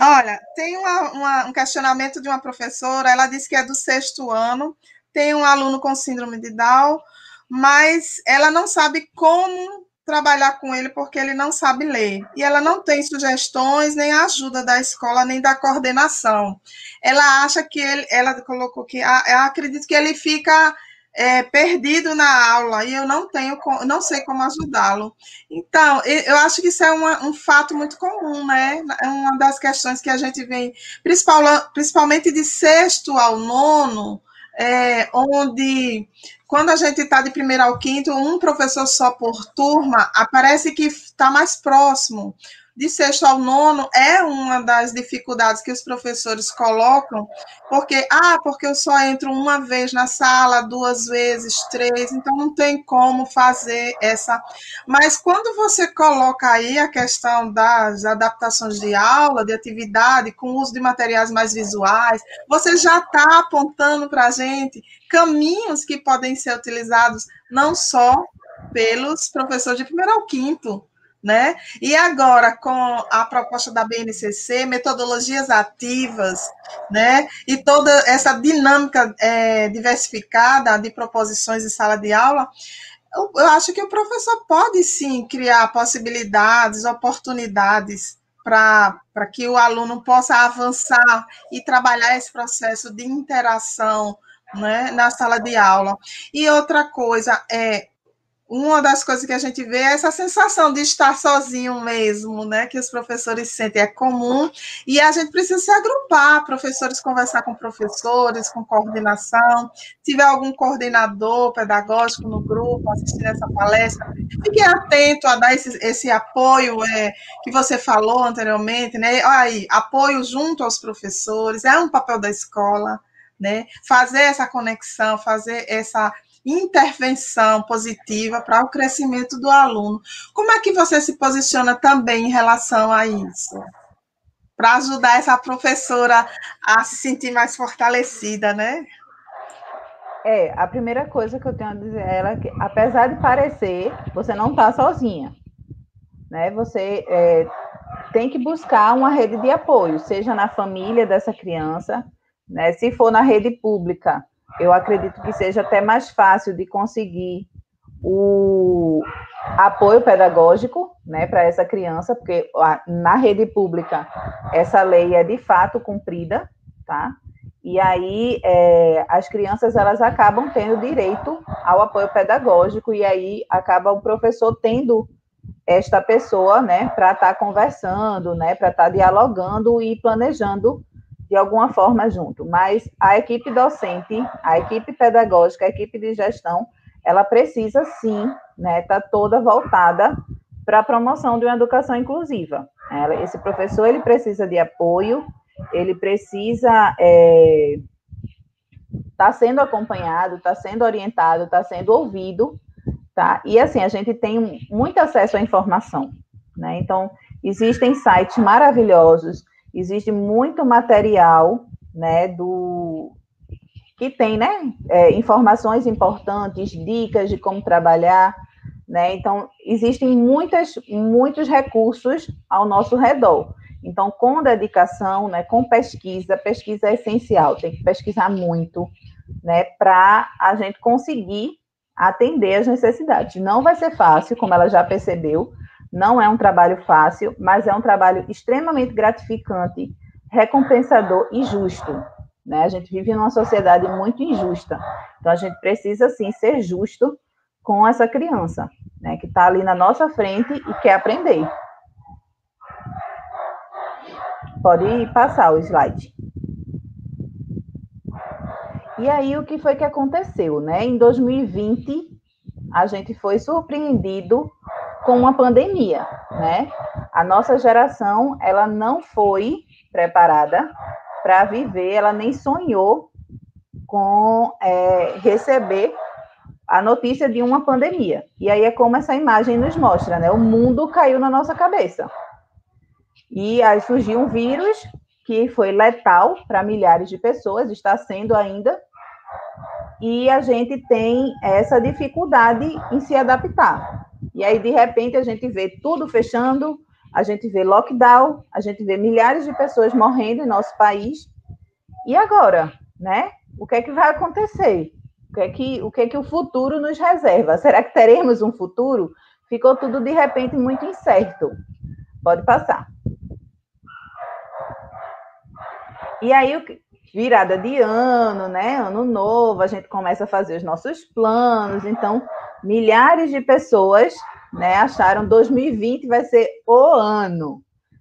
Olha, tem um questionamento de uma professora, ela disse que é do 6º ano, tem um aluno com síndrome de Down, mas ela não sabe como trabalhar com ele porque ele não sabe ler. E ela não tem sugestões, nem ajuda da escola, nem da coordenação. Ela acha que ela colocou que, eu acredito que ele fica perdido na aula, e eu não sei como ajudá-lo. Então, eu acho que isso é um fato muito comum, né? É uma das questões que a gente vem, principalmente de 6º ao 9º, onde, quando a gente está de 1º ao 5º, um professor só por turma, parece que está mais próximo. De 6º ao 9º é uma das dificuldades que os professores colocam, porque eu só entro uma vez na sala, 2 vezes, 3, então não tem como fazer essa. Mas quando você coloca aí a questão das adaptações de aula, de atividade, com o uso de materiais mais visuais, você já está apontando para a gente caminhos que podem ser utilizados não só pelos professores de 1º ao 5º, né? E agora, com a proposta da BNCC, metodologias ativas, né? E toda essa dinâmica diversificada de proposições em sala de aula, eu acho que o professor pode, sim, criar possibilidades, oportunidades para que o aluno possa avançar e trabalhar esse processo de interação, né, na sala de aula. E outra coisa, uma das coisas que a gente vê é essa sensação de estar sozinho mesmo, né? Que os professores sentem, é comum, e a gente precisa se agrupar, professores conversar com professores, com coordenação, se tiver algum coordenador pedagógico no grupo, assistindo essa palestra, fique atento a dar esse apoio que você falou anteriormente, né? Aí, apoio junto aos professores, é um papel da escola, né? Fazer essa conexão, fazer essa intervenção positiva para o crescimento do aluno. Como é que você se posiciona também em relação a isso? Para ajudar essa professora a se sentir mais fortalecida, né? A primeira coisa que eu tenho a dizer a ela é que, apesar de parecer, você não está sozinha, né? Você tem que buscar uma rede de apoio, seja na família dessa criança, né? Se for na rede pública, eu acredito que seja até mais fácil de conseguir o apoio pedagógico, né, para essa criança, porque na rede pública essa lei é de fato cumprida, tá? E aí as crianças elas acabam tendo direito ao apoio pedagógico e aí acaba o professor tendo esta pessoa, né, para estar conversando, né, para estar dialogando e planejando de alguma forma junto, mas a equipe docente, a equipe pedagógica, a equipe de gestão, ela precisa sim, né, estar toda voltada para a promoção de uma educação inclusiva. Esse professor, ele precisa de apoio, ele precisa estar sendo acompanhado, estar sendo orientado, estar sendo ouvido, tá? E assim, a gente tem muito acesso à informação, né? Então, existem sites maravilhosos, existe muito material, né, que tem, né, informações importantes, dicas de como trabalhar, né? Então, existem muitos recursos ao nosso redor. Então, com dedicação, né, com pesquisa é essencial, tem que pesquisar muito, né, para a gente conseguir atender as necessidades. Não vai ser fácil, como ela já percebeu, não é um trabalho fácil, mas é um trabalho extremamente gratificante, recompensador e justo, né? A gente vive numa sociedade muito injusta, então a gente precisa, sim, ser justo com essa criança, né, que está ali na nossa frente e quer aprender. Pode passar o slide. E aí, o que foi que aconteceu, né? Em 2020, a gente foi surpreendido com uma pandemia, né? A nossa geração, ela não foi preparada para viver, ela nem sonhou com receber a notícia de uma pandemia. E aí é como essa imagem nos mostra, né? O mundo caiu na nossa cabeça. E aí surgiu um vírus que foi letal para milhares de pessoas, está sendo ainda, e a gente tem essa dificuldade em se adaptar. E aí, de repente, a gente vê tudo fechando, a gente vê lockdown, a gente vê milhares de pessoas morrendo em nosso país. E agora, né? O que é que vai acontecer? O que é que o futuro nos reserva? Será que teremos um futuro? Ficou tudo, de repente, muito incerto. Pode passar. E aí, virada de ano, né? Ano novo, a gente começa a fazer os nossos planos. Então, milhares de pessoas, né, acharam 2020 vai ser o ano,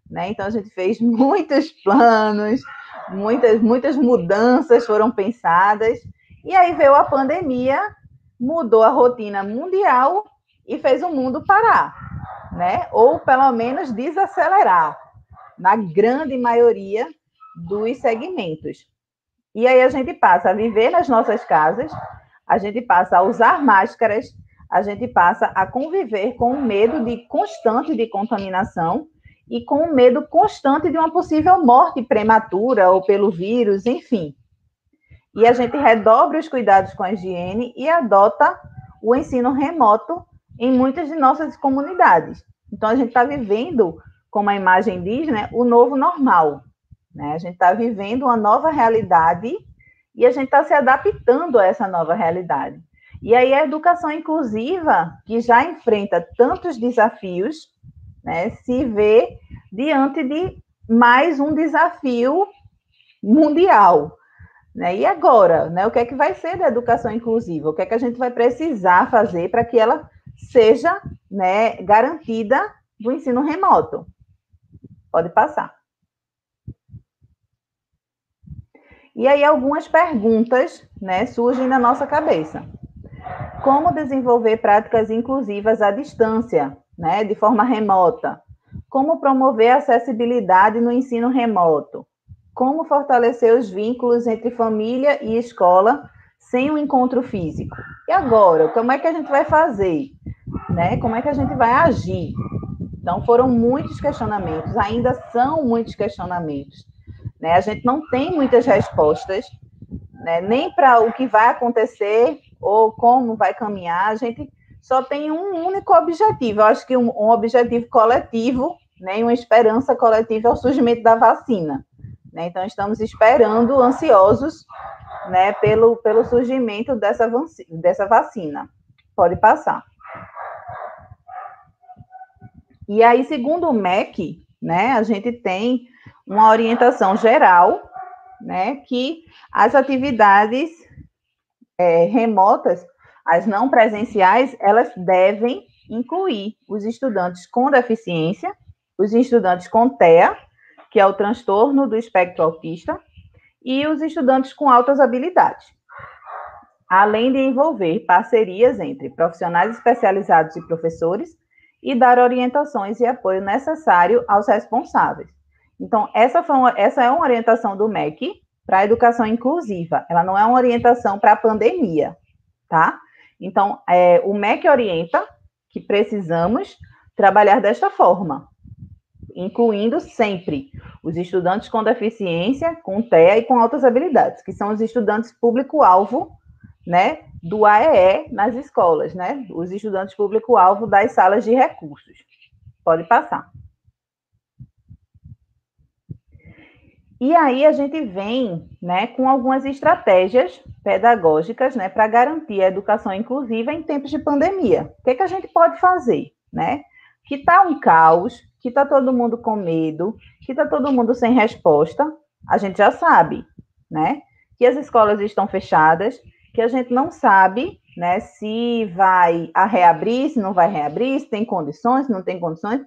né? Então, a gente fez muitos planos, muitas mudanças foram pensadas. E aí veio a pandemia, mudou a rotina mundial e fez o mundo parar, né? Ou pelo menos desacelerar, na grande maioria dos segmentos. E aí a gente passa a viver nas nossas casas, a gente passa a usar máscaras, a gente passa a conviver com o medo constante de contaminação e com o medo constante de uma possível morte prematura ou pelo vírus, enfim. E a gente redobra os cuidados com a higiene e adota o ensino remoto em muitas de nossas comunidades. Então, a gente está vivendo, como a imagem diz, né, o novo normal. Né? A gente está vivendo uma nova realidade e a gente está se adaptando a essa nova realidade. E aí a educação inclusiva, que já enfrenta tantos desafios, né, se vê diante de mais um desafio mundial. Né? E agora, né, o que é que vai ser da educação inclusiva? O que é que a gente vai precisar fazer para que ela seja, né, garantida do ensino remoto? Pode passar. E aí algumas perguntas, né, surgem na nossa cabeça. Como desenvolver práticas inclusivas à distância, né, de forma remota? Como promover a acessibilidade no ensino remoto? Como fortalecer os vínculos entre família e escola sem um encontro físico? E agora, como é que a gente vai fazer? Né? Como é que a gente vai agir? Então, foram muitos questionamentos, ainda são muitos questionamentos. Né? A gente não tem muitas respostas, né? Nem para o que vai acontecer ou como vai caminhar, a gente só tem um único objetivo. Eu acho que um objetivo coletivo, né? Uma esperança coletiva é o surgimento da vacina. Né? Então, estamos esperando, ansiosos, né, pelo surgimento dessa vacina. Pode passar. E aí, segundo o MEC, né, a gente tem uma orientação geral, né, que as atividades remotas, as não presenciais, elas devem incluir os estudantes com deficiência, os estudantes com TEA, que é o transtorno do espectro autista, e os estudantes com altas habilidades, além de envolver parcerias entre profissionais especializados e professores e dar orientações e apoio necessário aos responsáveis. Então, essa é uma orientação do MEC para a educação inclusiva, ela não é uma orientação para a pandemia, tá? Então, o MEC orienta que precisamos trabalhar desta forma, incluindo sempre os estudantes com deficiência, com TEA e com altas habilidades, que são os estudantes público-alvo, né, do AEE nas escolas, né? Os estudantes público-alvo das salas de recursos. Pode passar. E aí a gente vem, né, com algumas estratégias pedagógicas, né, para garantir a educação inclusiva em tempos de pandemia. O que a gente pode fazer, né? Que está um caos, que está todo mundo com medo, que está todo mundo sem resposta, a gente já sabe, né? Que as escolas estão fechadas, que a gente não sabe, né, se vai reabrir, se não vai reabrir, se tem condições, se não tem condições,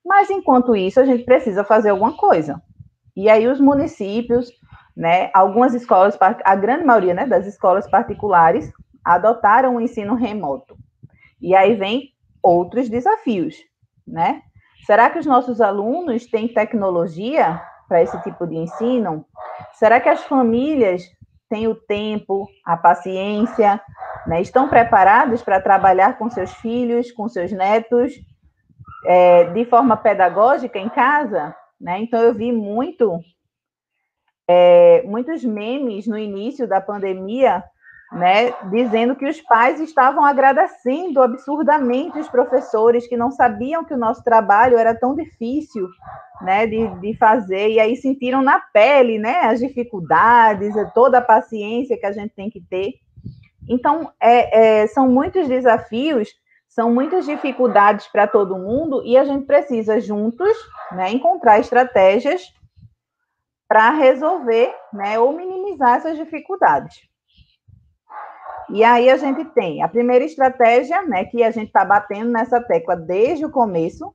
mas enquanto isso a gente precisa fazer alguma coisa. E aí os municípios, né, algumas escolas, a grande maioria, né, das escolas particulares adotaram o ensino remoto. E aí vem outros desafios, né? Será que os nossos alunos têm tecnologia para esse tipo de ensino? Será que as famílias têm o tempo, a paciência, né, estão preparados para trabalhar com seus filhos, com seus netos, de forma pedagógica em casa? Né? Então, eu vi muitos memes no início da pandemia, né, dizendo que os pais estavam agradecendo absurdamente os professores que não sabiam que o nosso trabalho era tão difícil, né, de fazer, e aí sentiram na pele, né, as dificuldades, toda a paciência que a gente tem que ter. Então, são muitos desafios, são muitas dificuldades para todo mundo, e a gente precisa juntos, né, encontrar estratégias para resolver, né, ou minimizar essas dificuldades. E aí a gente tem a primeira estratégia, né, que a gente está batendo nessa tecla desde o começo,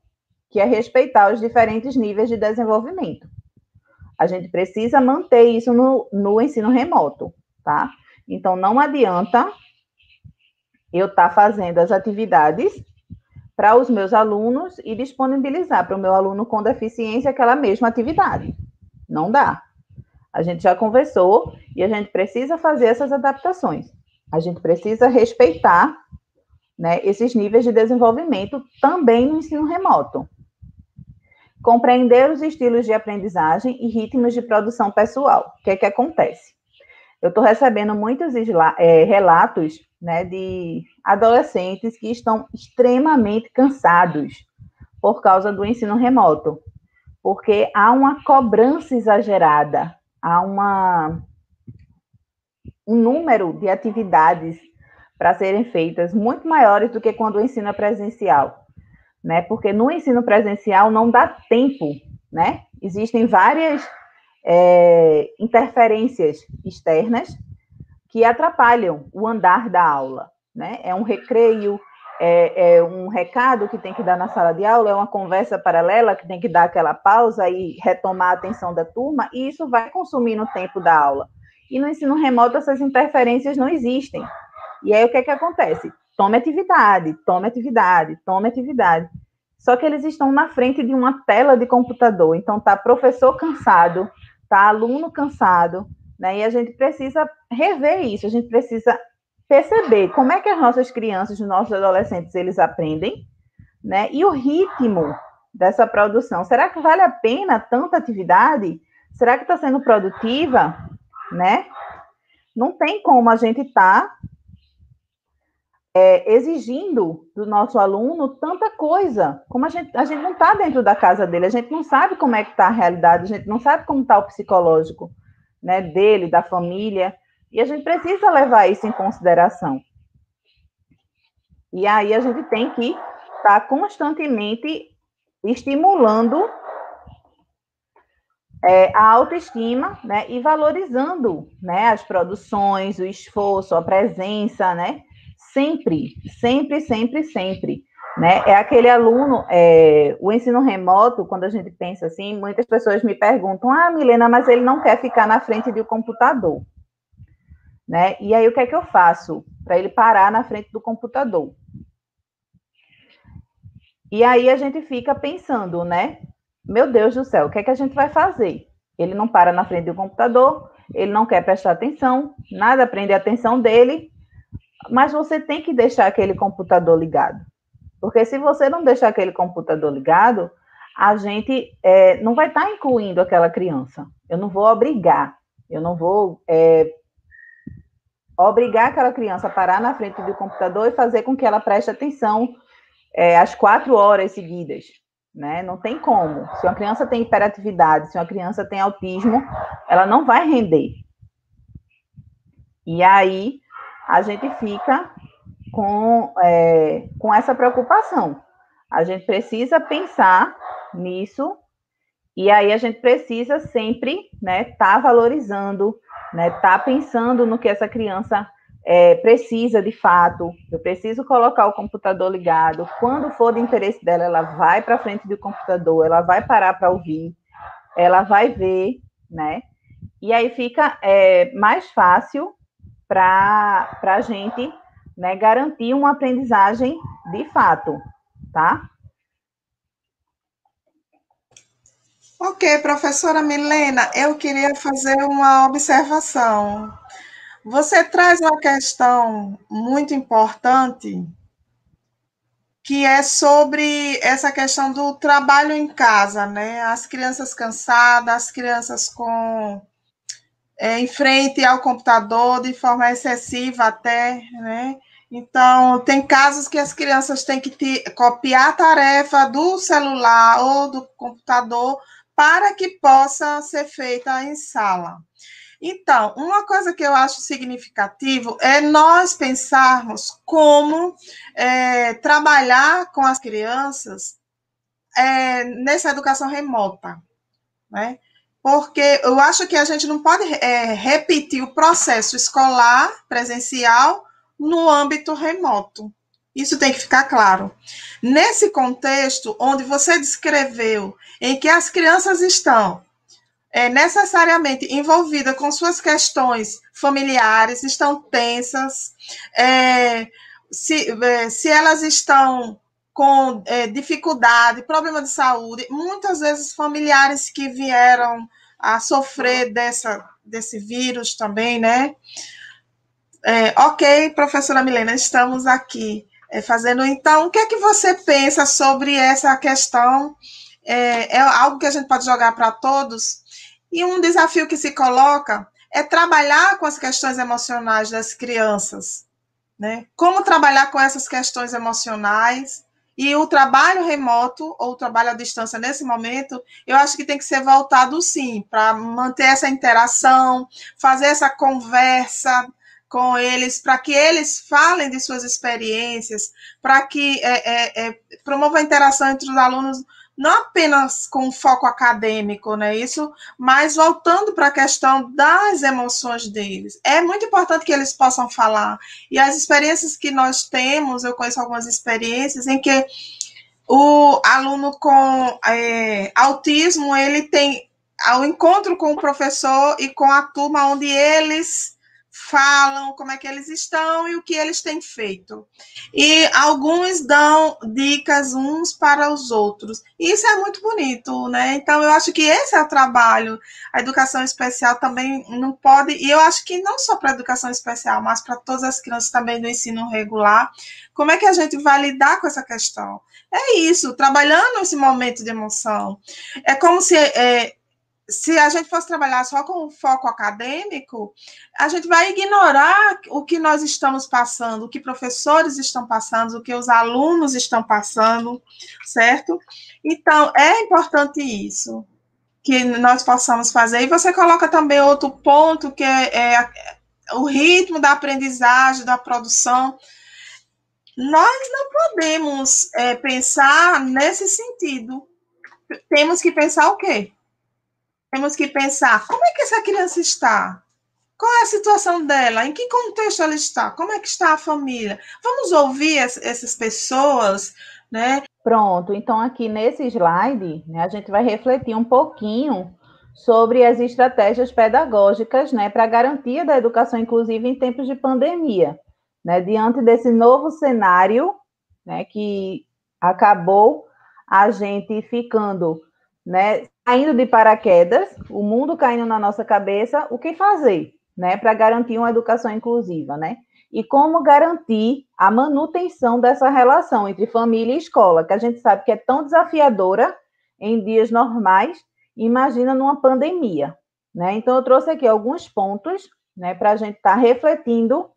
que é respeitar os diferentes níveis de desenvolvimento. A gente precisa manter isso no ensino remoto, tá? Então, não adianta eu estar fazendo as atividades para os meus alunos e disponibilizar para o meu aluno com deficiência aquela mesma atividade. Não dá. A gente já conversou e a gente precisa fazer essas adaptações. A gente precisa respeitar, né, esses níveis de desenvolvimento também no ensino remoto. Compreender os estilos de aprendizagem e ritmos de produção pessoal. O que é que acontece? Eu estou recebendo muitos relatos, né, de adolescentes que estão extremamente cansados por causa do ensino remoto, porque há uma cobrança exagerada, há um número de atividades para serem feitas muito maiores do que quando o ensino é presencial, né? Porque no ensino presencial não dá tempo, né? Existem várias interferências externas que atrapalham o andar da aula, né? É um recreio, é um recado que tem que dar na sala de aula, é uma conversa paralela que tem que dar aquela pausa e retomar a atenção da turma, e isso vai consumindo o tempo da aula. E no ensino remoto essas interferências não existem. E aí o que é que acontece? Tome atividade, tome atividade, tome atividade. Só que eles estão na frente de uma tela de computador, então tá professor cansado, tá aluno cansado, né? E a gente precisa rever isso, a gente precisa perceber como é que as nossas crianças, os nossos adolescentes, eles aprendem, né? E o ritmo dessa produção. Será que vale a pena tanta atividade? Será que está sendo produtiva? Né? Não tem como a gente estar exigindo do nosso aluno tanta coisa, como a gente não está dentro da casa dele, a gente não sabe como é que está a realidade, a gente não sabe como está o psicológico, né, dele, da família, e a gente precisa levar isso em consideração. E aí a gente tem que estar constantemente estimulando a autoestima, né, e valorizando, né, as produções, o esforço, a presença, né, sempre, sempre, sempre, sempre, né, é aquele aluno, o ensino remoto, quando a gente pensa assim, muitas pessoas me perguntam, Milena, mas ele não quer ficar na frente do computador, né, e aí o que é que eu faço para ele parar na frente do computador? E aí a gente fica pensando, né, meu Deus do céu, o que é que a gente vai fazer? Ele não para na frente do computador, ele não quer prestar atenção, nada prende a atenção dele, mas você tem que deixar aquele computador ligado. Porque se você não deixar aquele computador ligado, a gente não vai estar incluindo aquela criança. Eu não vou obrigar, eu não vou obrigar aquela criança a parar na frente do computador e fazer com que ela preste atenção às 4 horas seguidas, né? Não tem como. Se uma criança tem hiperatividade, se uma criança tem autismo, ela não vai render. E aí a gente fica com essa preocupação. A gente precisa pensar nisso, e aí a gente precisa sempre, né, tá valorizando, né, tá pensando no que essa criança precisa de fato. Eu preciso colocar o computador ligado. Quando for de interesse dela, ela vai para frente do computador, ela vai parar para ouvir, ela vai ver, né? E aí fica mais fácil para a gente, né, garantir uma aprendizagem de fato, tá? Ok, professora Milena, eu queria fazer uma observação. Você traz uma questão muito importante, que é sobre essa questão do trabalho em casa, né? As crianças cansadas, as crianças em frente ao computador de forma excessiva até, né? Então, tem casos que as crianças têm que copiar a tarefa do celular ou do computador para que possa ser feita em sala. Então, uma coisa que eu acho significativo é nós pensarmos como trabalhar com as crianças nessa educação remota, né? Porque eu acho que a gente não pode repetir o processo escolar presencial no âmbito remoto. Isso tem que ficar claro. Nesse contexto onde você descreveu, em que as crianças estão necessariamente envolvidas com suas questões familiares, estão tensas, se elas estão com dificuldade, problema de saúde, muitas vezes familiares que vieram a sofrer desse vírus também, né? Ok, professora Milena, estamos aqui fazendo. Então, o que é que você pensa sobre essa questão? É algo que a gente pode jogar para todos? E um desafio que se coloca é trabalhar com as questões emocionais das crianças, né? Como trabalhar com essas questões emocionais. E o trabalho remoto, ou o trabalho à distância nesse momento, eu acho que tem que ser voltado, sim, para manter essa interação, fazer essa conversa com eles, para que eles falem de suas experiências, para que promova a interação entre os alunos, não apenas com foco acadêmico, né? Isso, mas voltando para a questão das emoções deles. É muito importante que eles possam falar. E as experiências que nós temos, eu conheço algumas experiências em que o aluno com autismo, ele tem o encontro com o professor e com a turma, onde eles falam como é que eles estão e o que eles têm feito. E alguns dão dicas uns para os outros. E isso é muito bonito, né? Então, eu acho que esse é o trabalho. A educação especial também não pode... E eu acho que não só para a educação especial, mas para todas as crianças também do ensino regular. Como é que a gente vai lidar com essa questão? É isso, trabalhando esse momento de emoção. É como se a gente fosse trabalhar só com foco acadêmico, a gente vai ignorar o que nós estamos passando, o que professores estão passando, o que os alunos estão passando, certo? Então, é importante isso, que nós possamos fazer. E você coloca também outro ponto, que é o ritmo da aprendizagem, da produção. Nós não podemos pensar nesse sentido. Temos que pensar o quê? Temos que pensar como é que essa criança está, qual é a situação dela, em que contexto ela está, como é que está a família. Vamos ouvir essas pessoas, né? Pronto, então aqui nesse slide, né, a gente vai refletir um pouquinho sobre as estratégias pedagógicas, né, para a garantia da educação inclusiva em tempos de pandemia, né, diante desse novo cenário, né, que acabou a gente ficando, né, caindo de paraquedas, o mundo caindo na nossa cabeça, o que fazer, né, para garantir uma educação inclusiva, né? E como garantir a manutenção dessa relação entre família e escola, que a gente sabe que é tão desafiadora em dias normais, imagina numa pandemia, né? Então, eu trouxe aqui alguns pontos, né, para a gente estar refletindo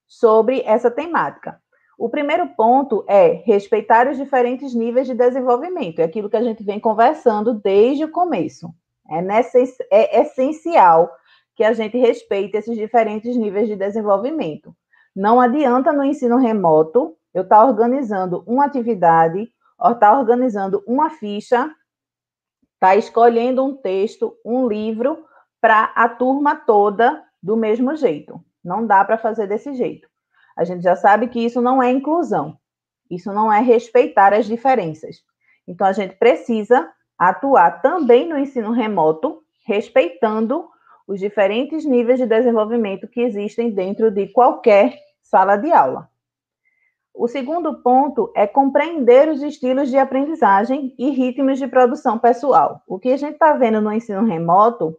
sobre essa temática. O primeiro ponto é respeitar os diferentes níveis de desenvolvimento, é aquilo que a gente vem conversando desde o começo. É essencial que a gente respeite esses diferentes níveis de desenvolvimento. Não adianta no ensino remoto eu estar organizando uma atividade, ou estar organizando uma ficha, estar escolhendo um texto, um livro, para a turma toda do mesmo jeito. Não dá para fazer desse jeito. A gente já sabe que isso não é inclusão, isso não é respeitar as diferenças. Então, a gente precisa atuar também no ensino remoto, respeitando os diferentes níveis de desenvolvimento que existem dentro de qualquer sala de aula. O segundo ponto é compreender os estilos de aprendizagem e ritmos de produção pessoal. O que a gente está vendo no ensino remoto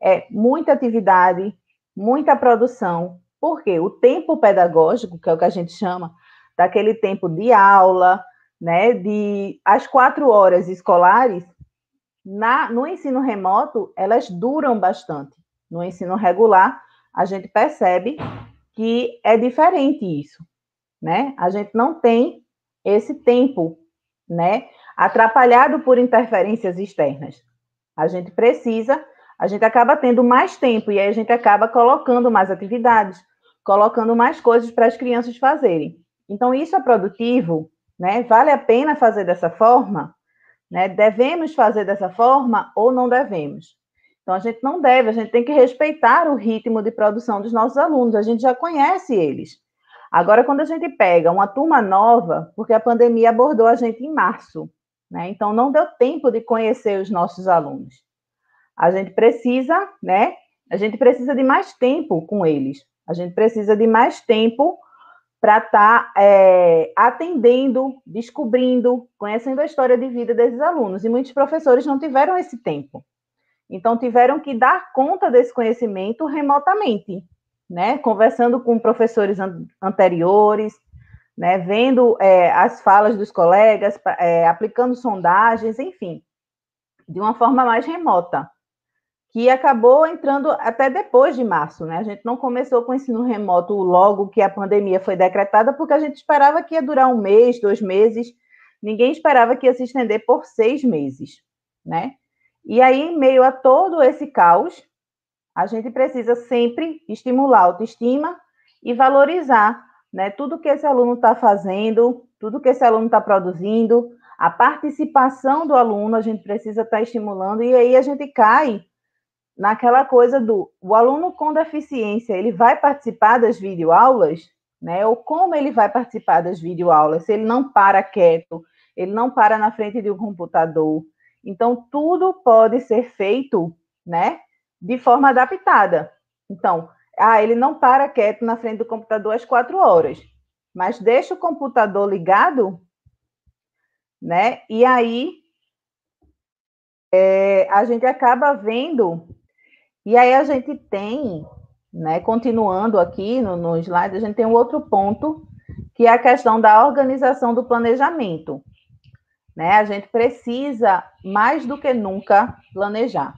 é muita atividade, muita produção, porque o tempo pedagógico, que é o que a gente chama daquele tempo de aula, né, as 4 horas escolares, no ensino remoto, elas duram bastante. No ensino regular, a gente percebe que é diferente isso, né? A gente não tem esse tempo, né, atrapalhado por interferências externas. A gente acaba tendo mais tempo e aí a gente acaba colocando mais atividades, colocando mais coisas para as crianças fazerem. Então, isso é produtivo, né? Vale a pena fazer dessa forma, né? Devemos fazer dessa forma ou não devemos? Então, a gente não deve, a gente tem que respeitar o ritmo de produção dos nossos alunos, a gente já conhece eles. Agora, quando a gente pega uma turma nova, porque a pandemia abordou a gente em março, né? Então, não deu tempo de conhecer os nossos alunos. A gente precisa, né? A gente precisa de mais tempo com eles. A gente precisa de mais tempo para estar atendendo, descobrindo, conhecendo a história de vida desses alunos. E muitos professores não tiveram esse tempo. Então, tiveram que dar conta desse conhecimento remotamente, né? Conversando com professores anteriores, né? Vendo as falas dos colegas, aplicando sondagens, enfim, de uma forma mais remota, que acabou entrando até depois de março, né? A gente não começou com o ensino remoto logo que a pandemia foi decretada, porque a gente esperava que ia durar 1 mês, 2 meses, ninguém esperava que ia se estender por 6 meses, né? E aí, em meio a todo esse caos, a gente precisa sempre estimular a autoestima e valorizar, né, tudo que esse aluno está fazendo, tudo que esse aluno está produzindo, a participação do aluno, a gente precisa estar estimulando, e aí a gente cai naquela coisa o aluno com deficiência, ele vai participar das videoaulas, né? Ou como ele vai participar das videoaulas, se ele não para quieto, ele não para na frente de um computador. Então, tudo pode ser feito, né, de forma adaptada. Então, ele não para quieto na frente do computador às 4 horas, mas deixa o computador ligado, né? E aí a gente acaba vendo. E aí a gente tem, né, continuando aqui no slide, a gente tem um outro ponto, que é a questão da organização do planejamento. Né? A gente precisa, mais do que nunca, planejar.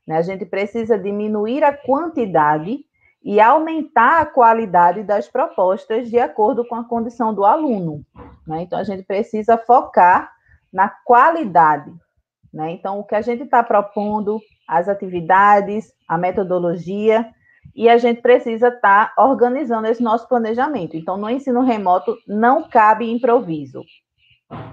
Né? A gente precisa diminuir a quantidade e aumentar a qualidade das propostas de acordo com a condição do aluno. Né? Então, a gente precisa focar na qualidade. Né? Então, o que a gente está propondo, as atividades, a metodologia, e a gente precisa estar organizando esse nosso planejamento. Então, no ensino remoto, não cabe improviso.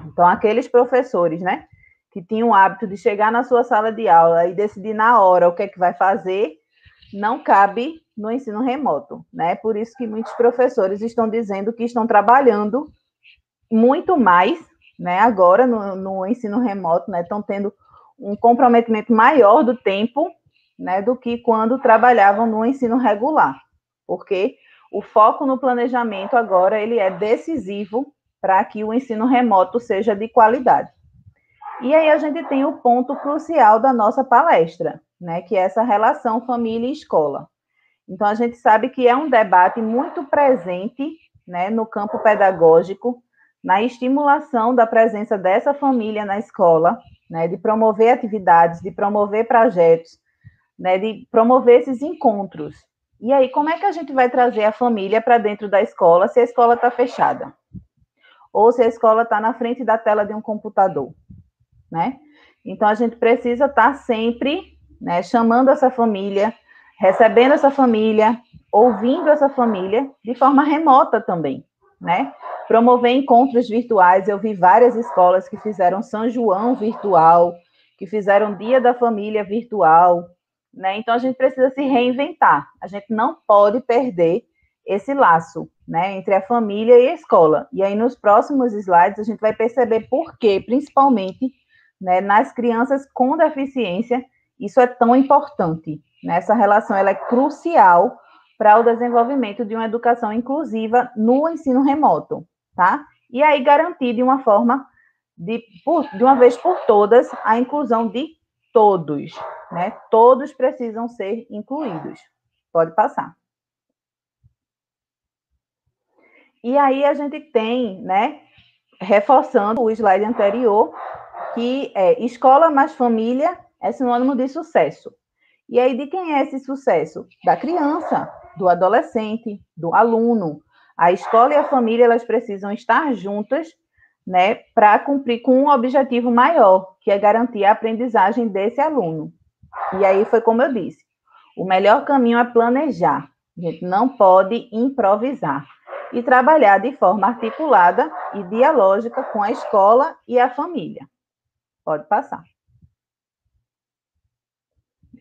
Então, aqueles professores, né, que tinham o hábito de chegar na sua sala de aula e decidir na hora o que é que vai fazer, não cabe no ensino remoto, né? Por isso que muitos professores estão dizendo que estão trabalhando muito mais, né, agora no ensino remoto, né, estão tendo um comprometimento maior do tempo, né, do que quando trabalhavam no ensino regular, porque o foco no planejamento agora ele é decisivo para que o ensino remoto seja de qualidade. E aí a gente tem o ponto crucial da nossa palestra, né, que é essa relação família e escola. Então, a gente sabe que é um debate muito presente, né, no campo pedagógico, na estimulação da presença dessa família na escola, né, de promover atividades, de promover projetos, né, de promover esses encontros. E aí, como é que a gente vai trazer a família para dentro da escola se a escola está fechada? Ou se a escola está na frente da tela de um computador, né? Então, a gente precisa estar sempre, né, chamando essa família, recebendo essa família, ouvindo essa família de forma remota também, né? Promover encontros virtuais. Eu vi várias escolas que fizeram São João virtual, que fizeram Dia da Família virtual, né? Então, a gente precisa se reinventar. A gente não pode perder esse laço, né, entre a família e a escola. E aí, nos próximos slides, a gente vai perceber por que, principalmente, né, nas crianças com deficiência, isso é tão importante. Né? Essa relação ela é crucial para o desenvolvimento de uma educação inclusiva no ensino remoto, tá? E aí garantir de uma forma, de uma vez por todas, a inclusão de todos, né? Todos precisam ser incluídos. Pode passar. E aí a gente tem, né, reforçando o slide anterior, que é escola mais família é sinônimo de sucesso. E aí, de quem é esse sucesso? Da criança, do adolescente, do aluno. A escola e a família, elas precisam estar juntas, né, para cumprir com um objetivo maior, que é garantir a aprendizagem desse aluno. E aí foi como eu disse, o melhor caminho é planejar. A gente não pode improvisar. E trabalhar de forma articulada e dialógica com a escola e a família. Pode passar.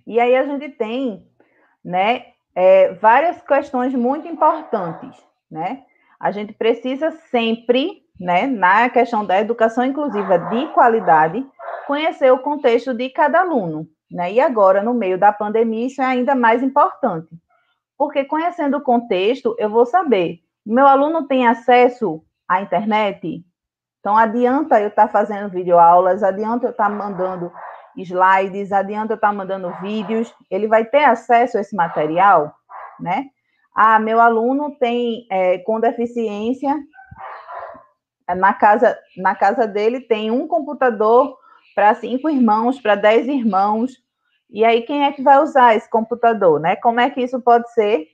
E aí a gente tem, né, várias questões muito importantes, né? A gente precisa sempre, né, na questão da educação inclusiva de qualidade, conhecer o contexto de cada aluno, né? E agora, no meio da pandemia, isso é ainda mais importante, porque conhecendo o contexto, eu vou saber, meu aluno tem acesso à internet? Então, adianta eu estar fazendo videoaulas, adianta eu estar mandando slides, adianta eu estar mandando vídeos, ele vai ter acesso a esse material, né? Ah, meu aluno tem com deficiência, na casa dele tem um computador para 5 irmãos, para 10 irmãos, e aí quem é que vai usar esse computador, né? Como é que isso pode ser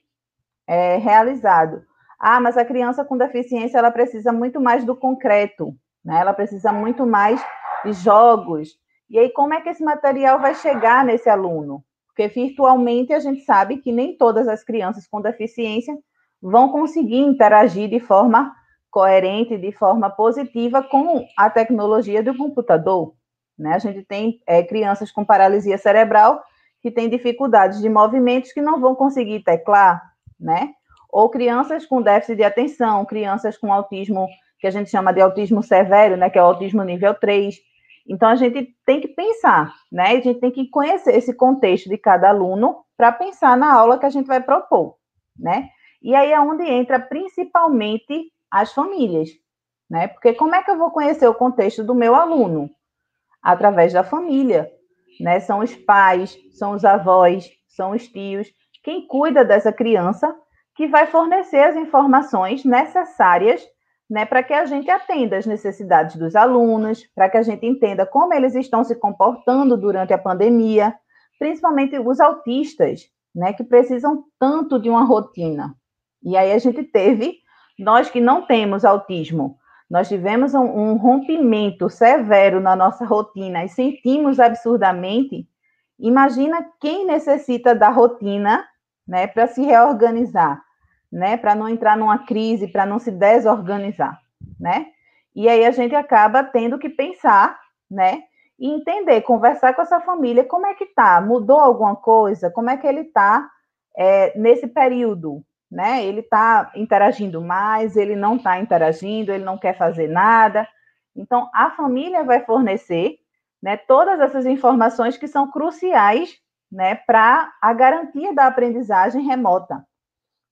realizado? Ah, mas a criança com deficiência, ela precisa muito mais do concreto, né? Ela precisa muito mais de jogos. E aí, como é que esse material vai chegar nesse aluno? Porque virtualmente a gente sabe que nem todas as crianças com deficiência vão conseguir interagir de forma coerente, de forma positiva com a tecnologia do computador, né? A gente tem crianças com paralisia cerebral que têm dificuldades de movimentos que não vão conseguir teclar, né? Ou crianças com déficit de atenção, crianças com autismo, que a gente chama de autismo severo, né, que é o autismo nível 3. Então, a gente tem que pensar, né, a gente tem que conhecer esse contexto de cada aluno para pensar na aula que a gente vai propor, né? E aí é onde entra principalmente as famílias, né? Porque como é que eu vou conhecer o contexto do meu aluno? Através da família, né? São os pais, são os avós, são os tios, quem cuida dessa criança, que vai fornecer as informações necessárias, né, para que a gente atenda às necessidades dos alunos, para que a gente entenda como eles estão se comportando durante a pandemia, principalmente os autistas, né, que precisam tanto de uma rotina. E aí a gente teve, nós que não temos autismo, nós tivemos um rompimento severo na nossa rotina e sentimos absurdamente. Imagina quem necessita da rotina, né, para se reorganizar, né, para não entrar numa crise, para não se desorganizar, né? E aí a gente acaba tendo que pensar, né, e entender, conversar com essa família, como é que tá? Mudou alguma coisa? Como é que ele tá nesse período? Né? Ele está interagindo mais, ele não está interagindo, ele não quer fazer nada. Então, a família vai fornecer, né, todas essas informações que são cruciais, né, para a garantia da aprendizagem remota.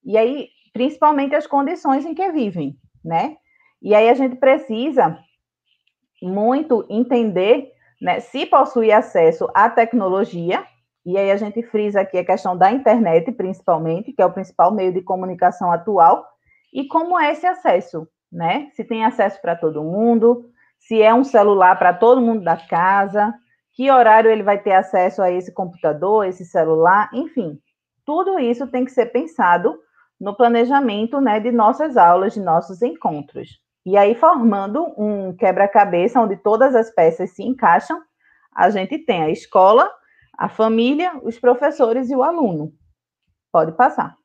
E aí, principalmente as condições em que vivem, né? E aí a gente precisa muito entender, né, se possui acesso à tecnologia, e aí a gente frisa aqui a questão da internet, principalmente, que é o principal meio de comunicação atual, e como é esse acesso, né? Se tem acesso para todo mundo, se é um celular para todo mundo da casa, que horário ele vai ter acesso a esse computador, esse celular, enfim. tudo isso tem que ser pensado no planejamento, né, de nossas aulas, de nossos encontros. E aí, formando um quebra-cabeça onde todas as peças se encaixam, a gente tem a escola, a família, os professores e o aluno. Pode passar.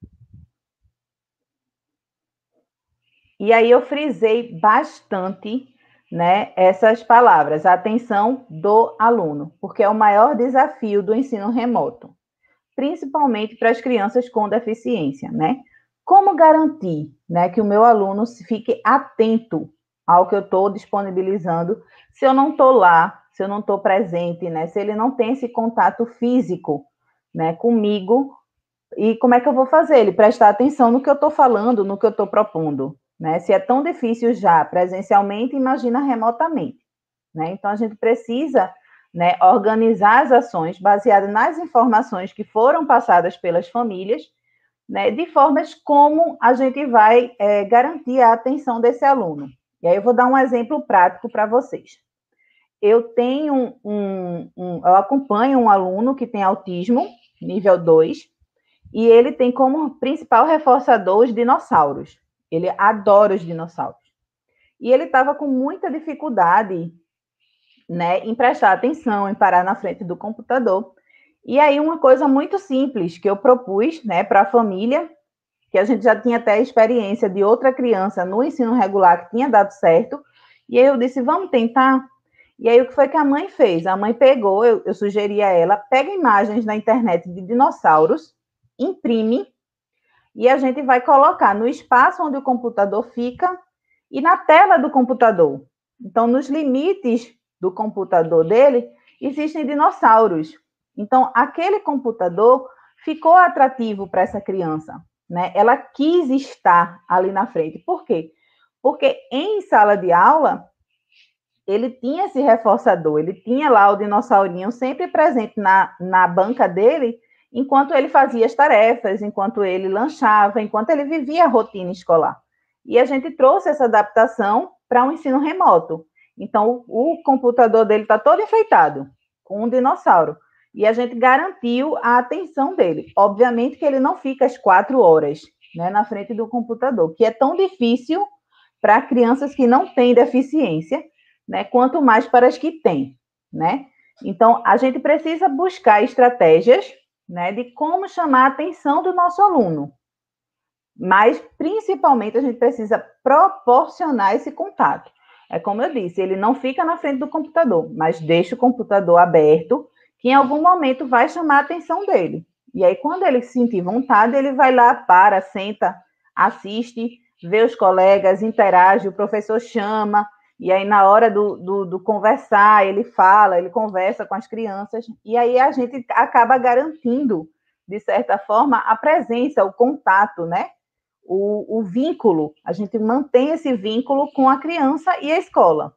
E aí eu frisei bastante, né, essas palavras, a atenção do aluno, porque é o maior desafio do ensino remoto, principalmente para as crianças com deficiência, né? Como garantir, né, que o meu aluno fique atento ao que eu estou disponibilizando, se eu não estou lá, se eu não estou presente, né, se ele não tem esse contato físico, né, comigo, e como é que eu vou fazer ele prestar atenção no que eu estou falando, no que eu estou propondo, né? Se é tão difícil já presencialmente, imagina remotamente, né? Então a gente precisa, né, organizar as ações baseadas nas informações que foram passadas pelas famílias, né, de formas como a gente vai garantir a atenção desse aluno. E aí eu vou dar um exemplo prático para vocês. Eu tenho eu acompanho um aluno que tem autismo, nível 2, e ele tem como principal reforçador os dinossauros. Ele adora os dinossauros. E ele estava com muita dificuldade, né, em prestar atenção, em parar na frente do computador. E aí uma coisa muito simples que eu propus, né, para a família, que a gente já tinha até a experiência de outra criança no ensino regular que tinha dado certo, e aí eu disse, vamos tentar? E aí o que foi que a mãe fez? A mãe pegou, eu sugeri a ela, pega imagens na internet de dinossauros, imprime, e a gente vai colocar no espaço onde o computador fica e na tela do computador. Então, nos limites do computador dele, existem dinossauros. Então, aquele computador ficou atrativo para essa criança, né? Ela quis estar ali na frente. Por quê? Porque em sala de aula, ele tinha esse reforçador, ele tinha lá o dinossaurinho sempre presente na banca dele, enquanto ele fazia as tarefas, enquanto ele lanchava, enquanto ele vivia a rotina escolar. E a gente trouxe essa adaptação para um ensino remoto. Então, o computador dele está todo enfeitado com um dinossauro. E a gente garantiu a atenção dele. Obviamente que ele não fica as 4 horas, né, na frente do computador, que é tão difícil para crianças que não têm deficiência, né, quanto mais para as que têm, né? Então, a gente precisa buscar estratégias, né, de como chamar a atenção do nosso aluno. Mas, principalmente, a gente precisa proporcionar esse contato. É como eu disse, ele não fica na frente do computador, mas deixa o computador aberto, que em algum momento vai chamar a atenção dele. E aí, quando ele sentir vontade, ele vai lá, para, senta, assiste, vê os colegas, interage, o professor chama, e aí na hora do conversar, ele fala, ele conversa com as crianças, e aí a gente acaba garantindo, de certa forma, a presença, o contato, né? O vínculo, a gente mantém esse vínculo com a criança e a escola.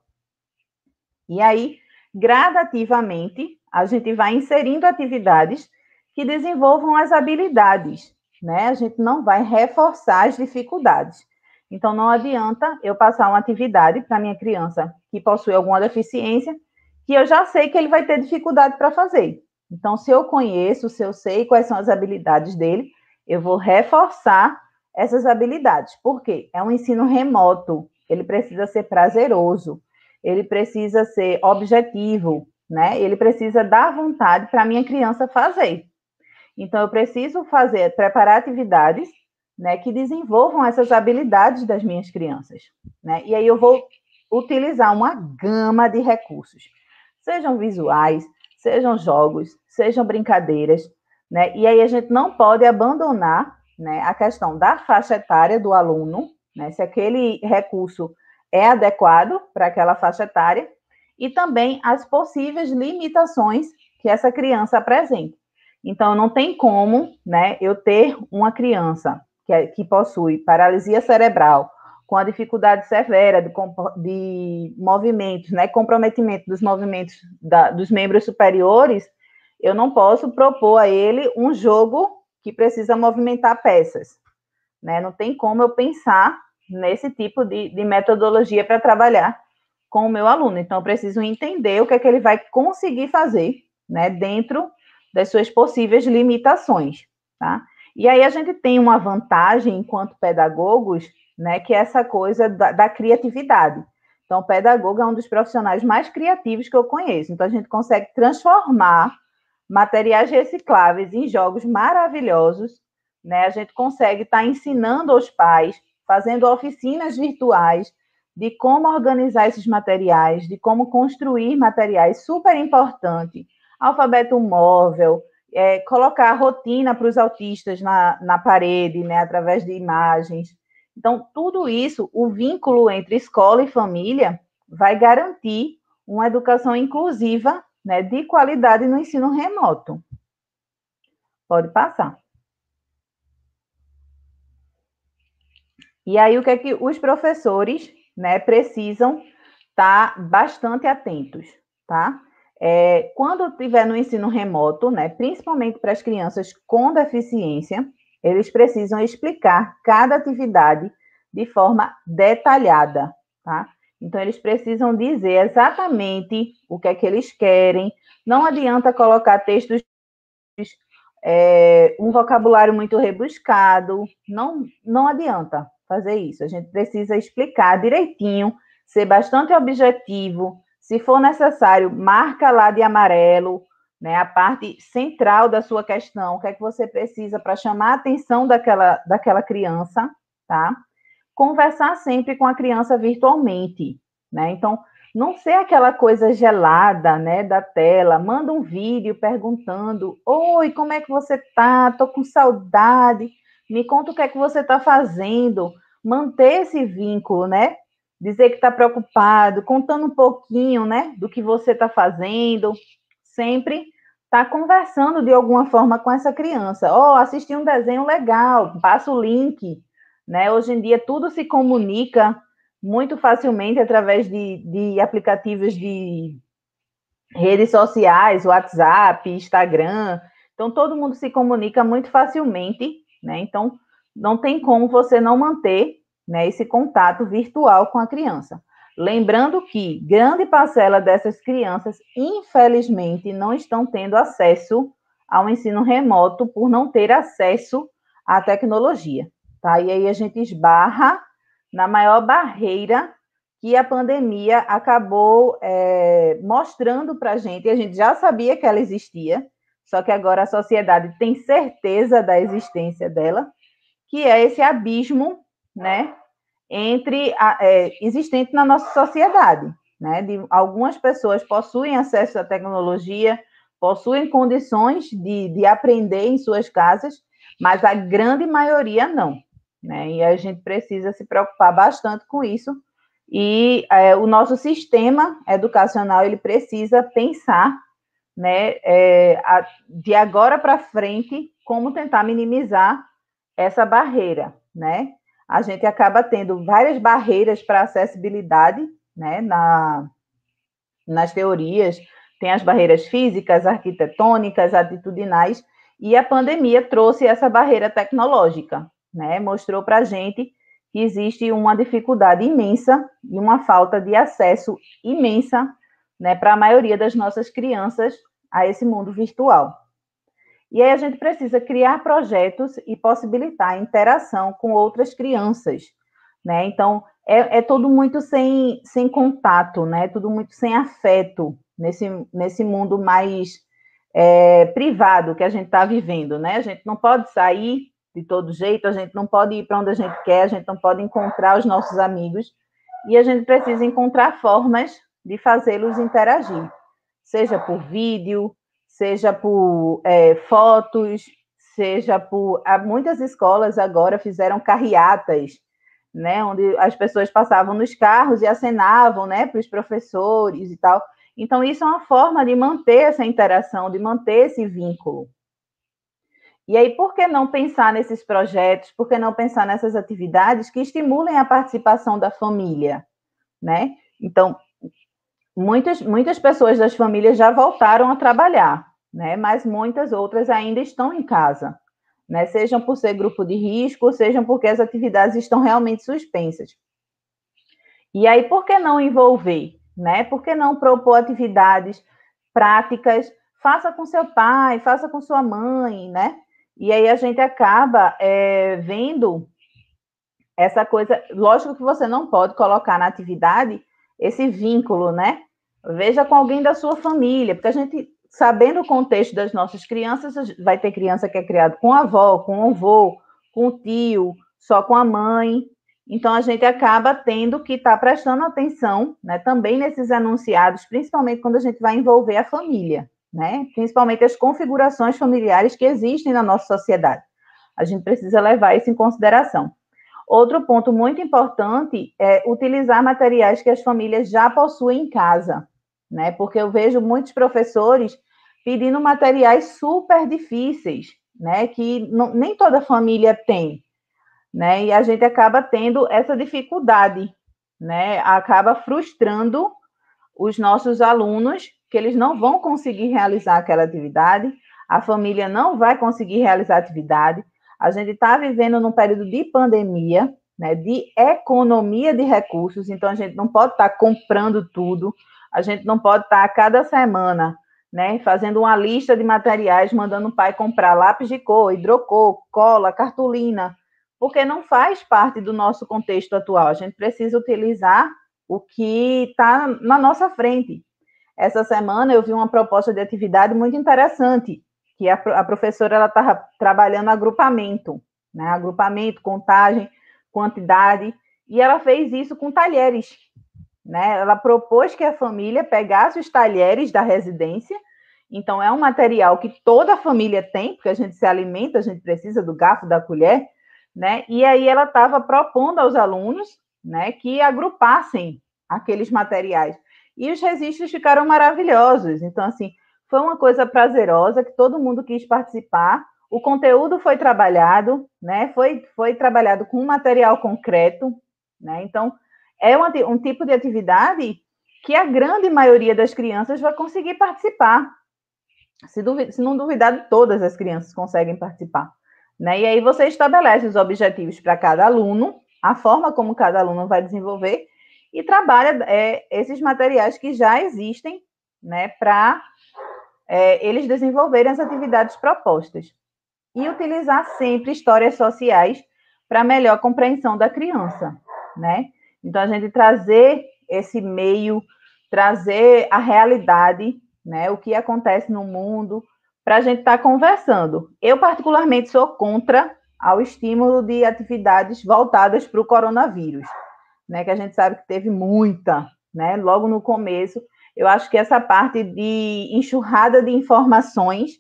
E aí, gradativamente, a gente vai inserindo atividades que desenvolvam as habilidades, né? A gente não vai reforçar as dificuldades. Então, não adianta eu passar uma atividade para minha criança que possui alguma deficiência, que eu já sei que ele vai ter dificuldade para fazer. Então, se eu conheço, se eu sei quais são as habilidades dele, eu vou reforçar essas habilidades. Por quê? É um ensino remoto, ele precisa ser prazeroso, ele precisa ser objetivo, né? Ele precisa dar vontade para a minha criança fazer. Então, eu preciso preparar atividades, né, que desenvolvam essas habilidades das minhas crianças, né? E aí eu vou utilizar uma gama de recursos, sejam visuais, sejam jogos, sejam brincadeiras, né? E aí a gente não pode abandonar, né, a questão da faixa etária do aluno, né? Se aquele recurso é adequado para aquela faixa etária, e também as possíveis limitações que essa criança apresenta. Então, não tem como, né, eu ter uma criança que possui paralisia cerebral, com a dificuldade severa de movimentos, né, comprometimento dos movimentos dos membros superiores, eu não posso propor a ele um jogo que precisa movimentar peças, né? Não tem como eu pensar nesse tipo de metodologia para trabalhar com o meu aluno. Então, eu preciso entender o que é que ele vai conseguir fazer, né, dentro das suas possíveis limitações, tá? E aí a gente tem uma vantagem enquanto pedagogos, né, que é essa coisa da criatividade. Então, o pedagogo é um dos profissionais mais criativos que eu conheço. Então, a gente consegue transformar materiais recicláveis em jogos maravilhosos, né? A gente consegue estar ensinando aos pais, fazendo oficinas virtuais de como organizar esses materiais, de como construir materiais, super importante. Alfabeto móvel, colocar a rotina para os autistas na parede, né, através de imagens. Então, tudo isso, o vínculo entre escola e família vai garantir uma educação inclusiva, né, de qualidade no ensino remoto. Pode passar. E aí, o que é que os professores, né, precisam estar bastante atentos, tá? Quando estiver no ensino remoto, né, principalmente para as crianças com deficiência, eles precisam explicar cada atividade de forma detalhada, tá? Então, eles precisam dizer exatamente o que é que eles querem. Não adianta colocar textos, um vocabulário muito rebuscado. Não adianta fazer isso. A gente precisa explicar direitinho, ser bastante objetivo. Se for necessário, marca lá de amarelo, né, a parte central da sua questão, o que é que você precisa para chamar a atenção daquela criança, tá? Conversar sempre com a criança virtualmente, né? Então, não ser aquela coisa gelada, né, da tela. Manda um vídeo perguntando: oi, como é que você tá? Tô com saudade. Me conta o que é que você está fazendo. Manter esse vínculo, né? Dizer que está preocupado, contando um pouquinho, né, do que você está fazendo. Sempre tá conversando de alguma forma com essa criança. Assisti um desenho legal, passa o link, né? Hoje em dia tudo se comunica muito facilmente através de aplicativos de redes sociais, WhatsApp, Instagram. Então, todo mundo se comunica muito facilmente, né? Então, não tem como você não manter, né, esse contato virtual com a criança. Lembrando que grande parcela dessas crianças, infelizmente, não estão tendo acesso ao ensino remoto por não ter acesso à tecnologia, tá? E aí a gente esbarra na maior barreira que a pandemia acabou mostrando para a gente já sabia que ela existia, só que agora a sociedade tem certeza da existência dela, que é esse abismo, né, existente na nossa sociedade, né? Algumas pessoas possuem acesso à tecnologia, possuem condições de aprender em suas casas, mas a grande maioria não, né? E a gente precisa se preocupar bastante com isso. E o nosso sistema educacional ele precisa pensar, né, de agora para frente, como tentar minimizar essa barreira, né? A gente acaba tendo várias barreiras para acessibilidade, né, nas teorias. Tem as barreiras físicas, arquitetônicas, atitudinais, e a pandemia trouxe essa barreira tecnológica, né? Mostrou para a gente que existe uma dificuldade imensa e uma falta de acesso imensa, né, para a maioria das nossas crianças a esse mundo virtual. E aí a gente precisa criar projetos e possibilitar a interação com outras crianças, né? Então, é tudo muito sem contato, né? Tudo muito sem afeto nesse mundo mais privado que a gente está vivendo, né? A gente não pode sair de todo jeito, a gente não pode ir para onde a gente quer, a gente não pode encontrar os nossos amigos, e a gente precisa encontrar formas de fazê-los interagir, seja por vídeo, seja por fotos, seja por... Muitas escolas agora fizeram carreatas, né, onde as pessoas passavam nos carros e acenavam, né, para os professores e tal. Então, isso é uma forma de manter essa interação, de manter esse vínculo. E aí, por que não pensar nesses projetos, por que não pensar nessas atividades que estimulem a participação da família, né? Então, muitas pessoas das famílias já voltaram a trabalhar, né? Mas muitas outras ainda estão em casa, né? Sejam por ser grupo de risco, sejam porque as atividades estão realmente suspensas. E aí, por que não envolver, né? Por que não propor atividades práticas? Faça com seu pai, faça com sua mãe, né? E aí a gente acaba vendo essa coisa. Lógico que você não pode colocar na atividade esse vínculo, né? Veja com alguém da sua família, porque a gente, sabendo o contexto das nossas crianças, vai ter criança que é criada com a avó, com o avô, com o tio, só com a mãe. Então, a gente acaba tendo que estar prestando atenção, né, também nesses enunciados, principalmente quando a gente vai envolver a família, né? Principalmente as configurações familiares que existem na nossa sociedade. A gente precisa levar isso em consideração. Outro ponto muito importante é utilizar materiais que as famílias já possuem em casa, né? Porque eu vejo muitos professores pedindo materiais super difíceis, né? Que nem toda família tem, né? E a gente acaba tendo essa dificuldade, né? Acaba frustrando os nossos alunos, que eles não vão conseguir realizar aquela atividade, a família não vai conseguir realizar a atividade. A gente está vivendo num período de pandemia, né, de economia de recursos, então a gente não pode estar comprando tudo, a gente não pode estar a cada semana, né, fazendo uma lista de materiais, mandando o pai comprar lápis de cor, hidrocor, cola, cartolina, porque não faz parte do nosso contexto atual. A gente precisa utilizar o que está na nossa frente. Essa semana eu vi uma proposta de atividade muito interessante, que a professora estava trabalhando agrupamento, né? Agrupamento, contagem, quantidade, e ela fez isso com talheres, né? Ela propôs que a família pegasse os talheres da residência, então é um material que toda a família tem, porque a gente se alimenta, a gente precisa do garfo, da colher, né? E aí ela estava propondo aos alunos, né, que agrupassem aqueles materiais. E os registros ficaram maravilhosos. Então, assim, foi uma coisa prazerosa que todo mundo quis participar. O conteúdo foi trabalhado, né? Foi trabalhado com um material concreto, né? Então, é um tipo de atividade que a grande maioria das crianças vai conseguir participar. Se não duvidar, todas as crianças conseguem participar, né? E aí você estabelece os objetivos para cada aluno, a forma como cada aluno vai desenvolver e trabalha esses materiais que já existem, né, para eles desenvolverem as atividades propostas. E utilizar sempre histórias sociais para melhor compreensão da criança, né? Então, a gente trazer esse meio, trazer a realidade, né, o que acontece no mundo, para a gente estar conversando. Eu, particularmente, sou contra ao estímulo de atividades voltadas para o coronavírus, né, que a gente sabe que teve muita, né, logo no começo. Eu acho que essa parte de enxurrada de informações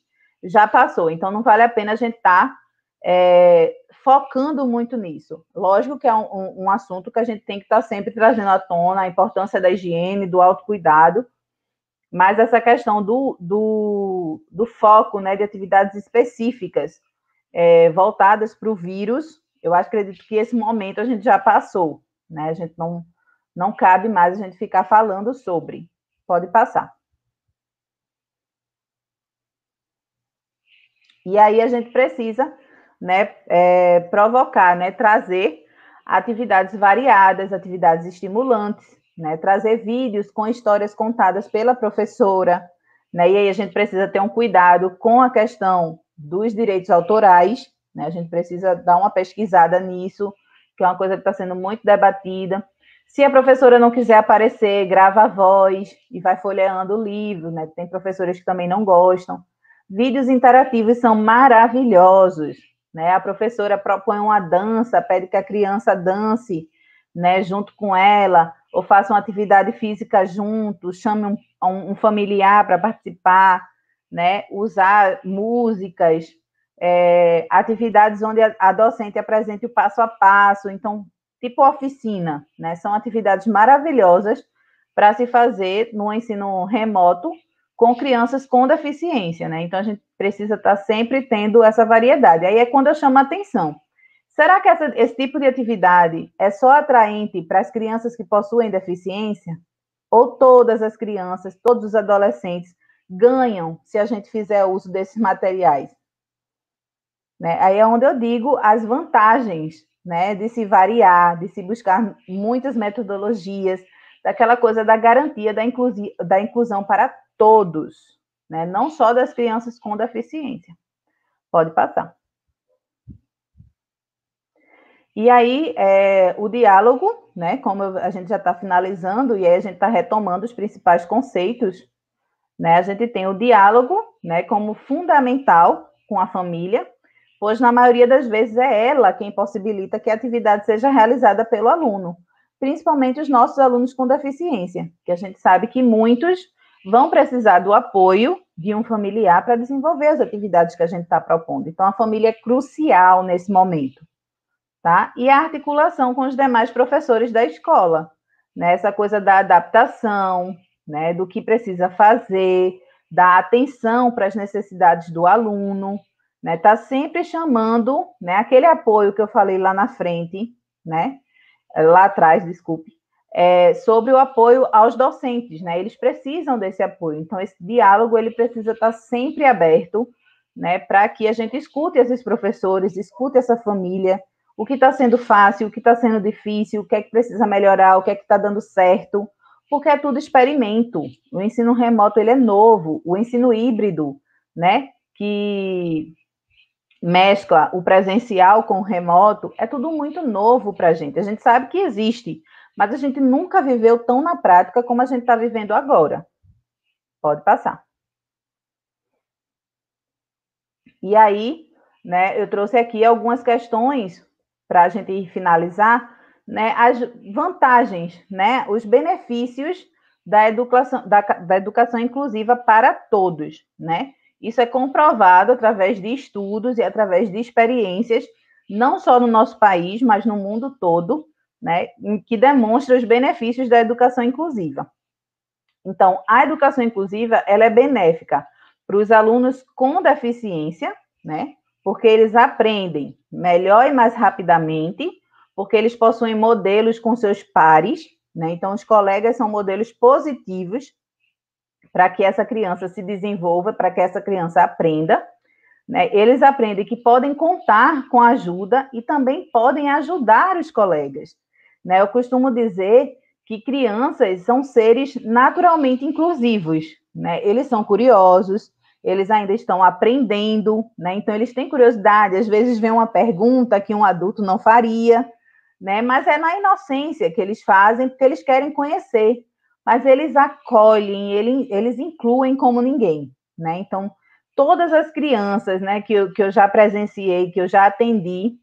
já passou, então não vale a pena a gente estar focando muito nisso. Lógico que é um assunto que a gente tem que estar sempre trazendo à tona, a importância da higiene, do autocuidado, mas essa questão do foco, né, de atividades específicas voltadas para o vírus, eu acredito que esse momento a gente já passou, né? A gente não cabe mais a gente ficar falando sobre. Pode passar. E aí a gente precisa, né, provocar, né, trazer atividades variadas, atividades estimulantes, né, trazer vídeos com histórias contadas pela professora, né, e aí a gente precisa ter um cuidado com a questão dos direitos autorais, né, a gente precisa dar uma pesquisada nisso, que é uma coisa que está sendo muito debatida. Se a professora não quiser aparecer, grava a voz e vai folheando o livro, né, tem professores que também não gostam. Vídeos interativos são maravilhosos, né? A professora propõe uma dança, pede que a criança dance, né, junto com ela, ou faça uma atividade física junto, chame um familiar para participar, né? Usar músicas, atividades onde a docente apresente o passo a passo, então, tipo oficina, né? São atividades maravilhosas para se fazer no ensino remoto, com crianças com deficiência, né? Então, a gente precisa estar sempre tendo essa variedade. Aí é quando eu chamo a atenção. Será que esse tipo de atividade é só atraente para as crianças que possuem deficiência? Ou todas as crianças, todos os adolescentes ganham se a gente fizer uso desses materiais? Né? Aí é onde eu digo as vantagens, né, de se variar, de se buscar muitas metodologias, daquela coisa da garantia da inclusão para todos, né? Não só das crianças com deficiência. Pode passar. E aí, o diálogo, né, como a gente já está finalizando, e aí a gente está retomando os principais conceitos, né, a gente tem o diálogo, né, como fundamental com a família, pois na maioria das vezes é ela quem possibilita que a atividade seja realizada pelo aluno, principalmente os nossos alunos com deficiência, que a gente sabe que muitos vão precisar do apoio de um familiar para desenvolver as atividades que a gente está propondo. Então, a família é crucial nesse momento, tá? E a articulação com os demais professores da escola, né? Essa coisa da adaptação, né? Do que precisa fazer, da atenção para as necessidades do aluno, né? Tá sempre chamando, né? Aquele apoio que eu falei lá na frente, né? Lá atrás, desculpe, sobre o apoio aos docentes, né? Eles precisam desse apoio. Então, esse diálogo ele precisa estar sempre aberto, né? Para que a gente escute esses professores, escute essa família, o que está sendo fácil, o que está sendo difícil, o que é que precisa melhorar, o que é que está dando certo, porque é tudo experimento. O ensino remoto ele é novo, o ensino híbrido, né? Que mescla o presencial com o remoto, é tudo muito novo para a gente. A gente sabe que existe, mas a gente nunca viveu tão na prática como a gente está vivendo agora. Pode passar. E aí, né, eu trouxe aqui algumas questões para a gente finalizar, né, as vantagens, né, os benefícios da educação inclusiva para todos, né? Isso é comprovado através de estudos e através de experiências, não só no nosso país, mas no mundo todo, né, que demonstra os benefícios da educação inclusiva. Então, a educação inclusiva, ela é benéfica para os alunos com deficiência, né, porque eles aprendem melhor e mais rapidamente, porque eles possuem modelos com seus pares, né, então os colegas são modelos positivos para que essa criança se desenvolva, para que essa criança aprenda, né? Eles aprendem que podem contar com ajuda e também podem ajudar os colegas, né? Eu costumo dizer que crianças são seres naturalmente inclusivos, né? Eles são curiosos, eles ainda estão aprendendo, né? Então eles têm curiosidade, às vezes vem uma pergunta que um adulto não faria, né? Mas é na inocência que eles fazem, porque eles querem conhecer, mas eles acolhem, eles incluem como ninguém, né? Então, todas as crianças, né, que eu já presenciei, que eu já atendi,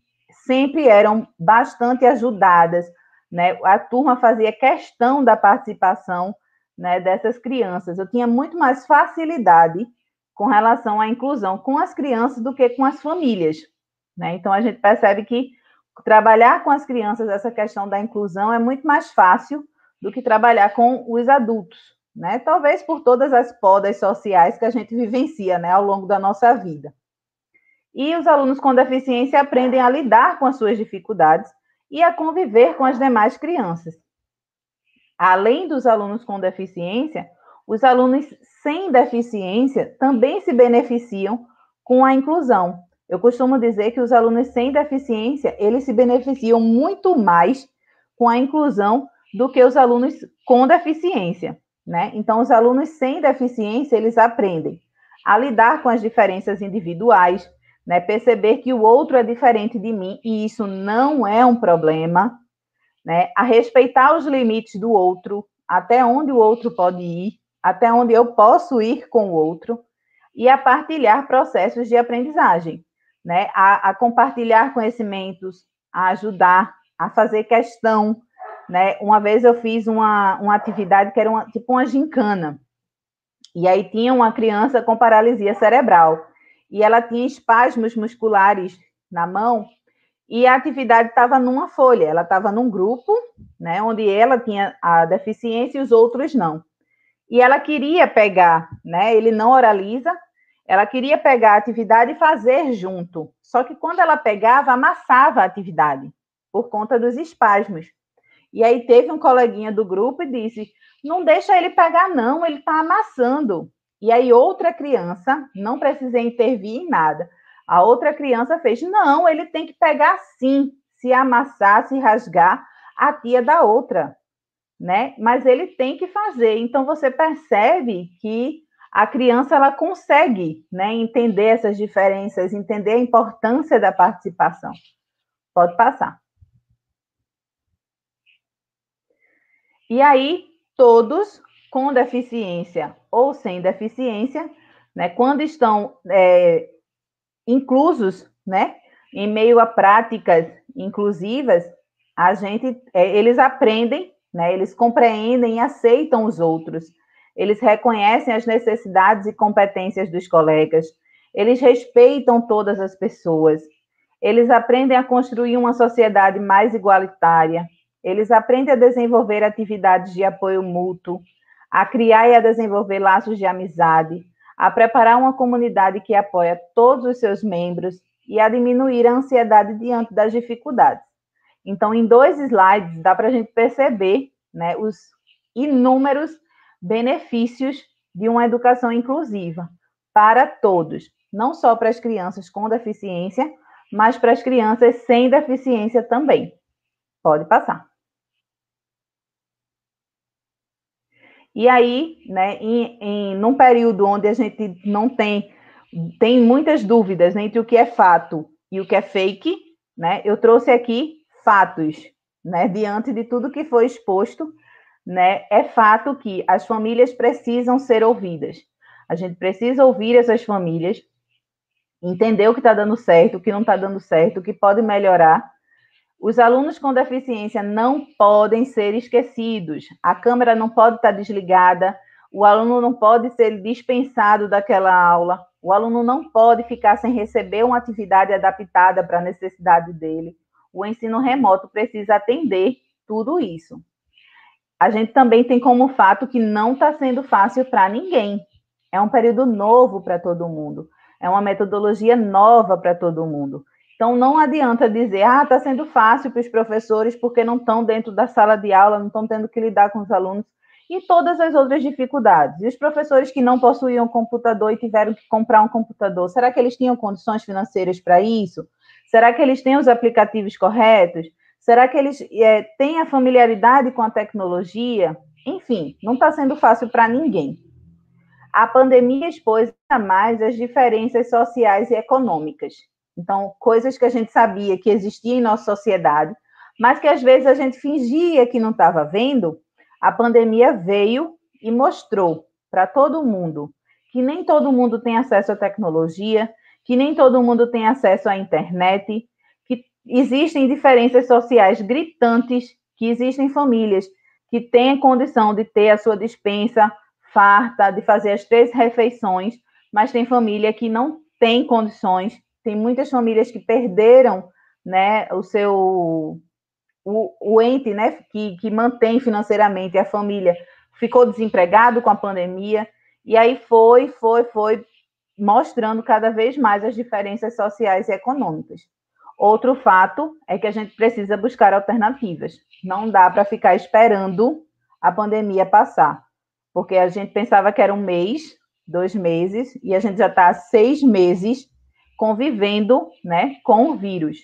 sempre eram bastante ajudadas, né? A turma fazia questão da participação, né, dessas crianças. Eu tinha muito mais facilidade com relação à inclusão com as crianças do que com as famílias, né? Então, a gente percebe que trabalhar com as crianças essa questão da inclusão é muito mais fácil do que trabalhar com os adultos, né? Talvez por todas as podas sociais que a gente vivencia, né, ao longo da nossa vida. E os alunos com deficiência aprendem a lidar com as suas dificuldades e a conviver com as demais crianças. Além dos alunos com deficiência, os alunos sem deficiência também se beneficiam com a inclusão. Eu costumo dizer que os alunos sem deficiência, eles se beneficiam muito mais com a inclusão do que os alunos com deficiência, né? Então, os alunos sem deficiência, eles aprendem a lidar com as diferenças individuais, né? Perceber que o outro é diferente de mim e isso não é um problema, né? A respeitar os limites do outro, até onde o outro pode ir, até onde eu posso ir com o outro, e a partilhar processos de aprendizagem, né? A compartilhar conhecimentos, a ajudar, a fazer questão, né? Uma vez eu fiz uma atividade que era tipo uma gincana, e aí tinha uma criança com paralisia cerebral, e ela tinha espasmos musculares na mão, e a atividade estava numa folha, ela estava num grupo, né, onde ela tinha a deficiência e os outros não. E ela queria pegar, né, ele não oraliza, ela queria pegar a atividade e fazer junto, só que quando ela pegava, amassava a atividade, por conta dos espasmos. E aí teve um coleguinha do grupo e disse, não deixa ele pegar não, ele está amassando. E aí outra criança, não precisei intervir em nada, a outra criança fez, não, ele tem que pegar sim, se amassar, se rasgar, a tia da outra, né? Mas ele tem que fazer. Então, você percebe que a criança, ela consegue, né, entender essas diferenças, entender a importância da participação. Pode passar. E aí, todos com deficiência ou sem deficiência, né, quando estão inclusos, né, em meio a práticas inclusivas, eles aprendem, né, eles compreendem e aceitam os outros, eles reconhecem as necessidades e competências dos colegas, eles respeitam todas as pessoas, eles aprendem a construir uma sociedade mais igualitária, eles aprendem a desenvolver atividades de apoio mútuo, a criar e a desenvolver laços de amizade, a preparar uma comunidade que apoia todos os seus membros e a diminuir a ansiedade diante das dificuldades. Então, em 2 slides, dá para a gente perceber, né, os inúmeros benefícios de uma educação inclusiva para todos, não só para as crianças com deficiência, mas para as crianças sem deficiência também. Pode passar. E aí, né, num período onde a gente não tem muitas dúvidas, né, entre o que é fato e o que é fake, né, eu trouxe aqui fatos, né, diante de tudo que foi exposto, né, é fato que as famílias precisam ser ouvidas. A gente precisa ouvir essas famílias, entender o que está dando certo, o que não está dando certo, o que pode melhorar. Os alunos com deficiência não podem ser esquecidos. A câmera não pode estar desligada, o aluno não pode ser dispensado daquela aula, o aluno não pode ficar sem receber uma atividade adaptada para a necessidade dele. O ensino remoto precisa atender tudo isso. A gente também tem como fato que não está sendo fácil para ninguém. É um período novo para todo mundo. É uma metodologia nova para todo mundo. Então, não adianta dizer, está sendo fácil para os professores porque não estão dentro da sala de aula, não estão tendo que lidar com os alunos e todas as outras dificuldades. E os professores que não possuíam computador e tiveram que comprar um computador, será que eles tinham condições financeiras para isso? Será que eles têm os aplicativos corretos? Será que eles têm a familiaridade com a tecnologia? Enfim, não está sendo fácil para ninguém. A pandemia expôs ainda mais as diferenças sociais e econômicas. Então, coisas que a gente sabia que existiam em nossa sociedade, mas que às vezes a gente fingia que não estava vendo, a pandemia veio e mostrou para todo mundo que nem todo mundo tem acesso à tecnologia, que nem todo mundo tem acesso à internet, que existem diferenças sociais gritantes, que existem famílias que têm a condição de ter a sua despensa farta, de fazer as 3 refeições, mas tem família que não tem condições. Tem muitas famílias que perderam, né, o ente, né, que mantém financeiramente a família, ficou desempregado com a pandemia, e aí foi mostrando cada vez mais as diferenças sociais e econômicas. Outro fato é que a gente precisa buscar alternativas. Não dá para ficar esperando a pandemia passar, porque a gente pensava que era 1 mês, 2 meses, e a gente já está há 6 meses convivendo, né, com o vírus.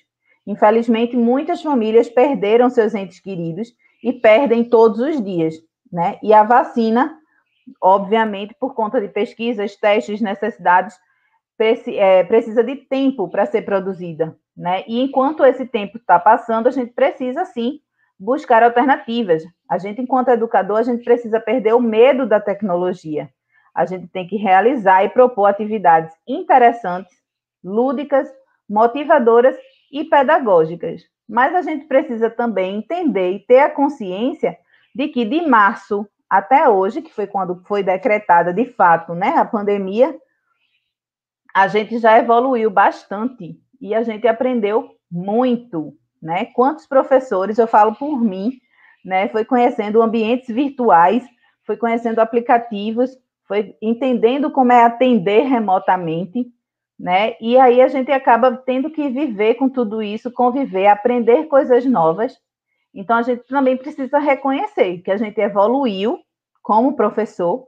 Infelizmente, muitas famílias perderam seus entes queridos e perdem todos os dias, né? E a vacina, obviamente, por conta de pesquisas, testes, necessidades, precisa de tempo para ser produzida, né? E enquanto esse tempo está passando, a gente precisa, sim, buscar alternativas. A gente, enquanto educador, a gente precisa perder o medo da tecnologia. A gente tem que realizar e propor atividades interessantes, lúdicas, motivadoras e pedagógicas. Mas a gente precisa também entender e ter a consciência de que de março até hoje, que foi quando foi decretada de fato, né, a pandemia, a gente já evoluiu bastante e a gente aprendeu muito, né? Quantos professores, eu falo por mim, né, foi conhecendo ambientes virtuais, foi conhecendo aplicativos, foi entendendo como é atender remotamente, né? E aí a gente acaba tendo que viver com tudo isso, conviver, aprender coisas novas. Então a gente também precisa reconhecer que a gente evoluiu como professor,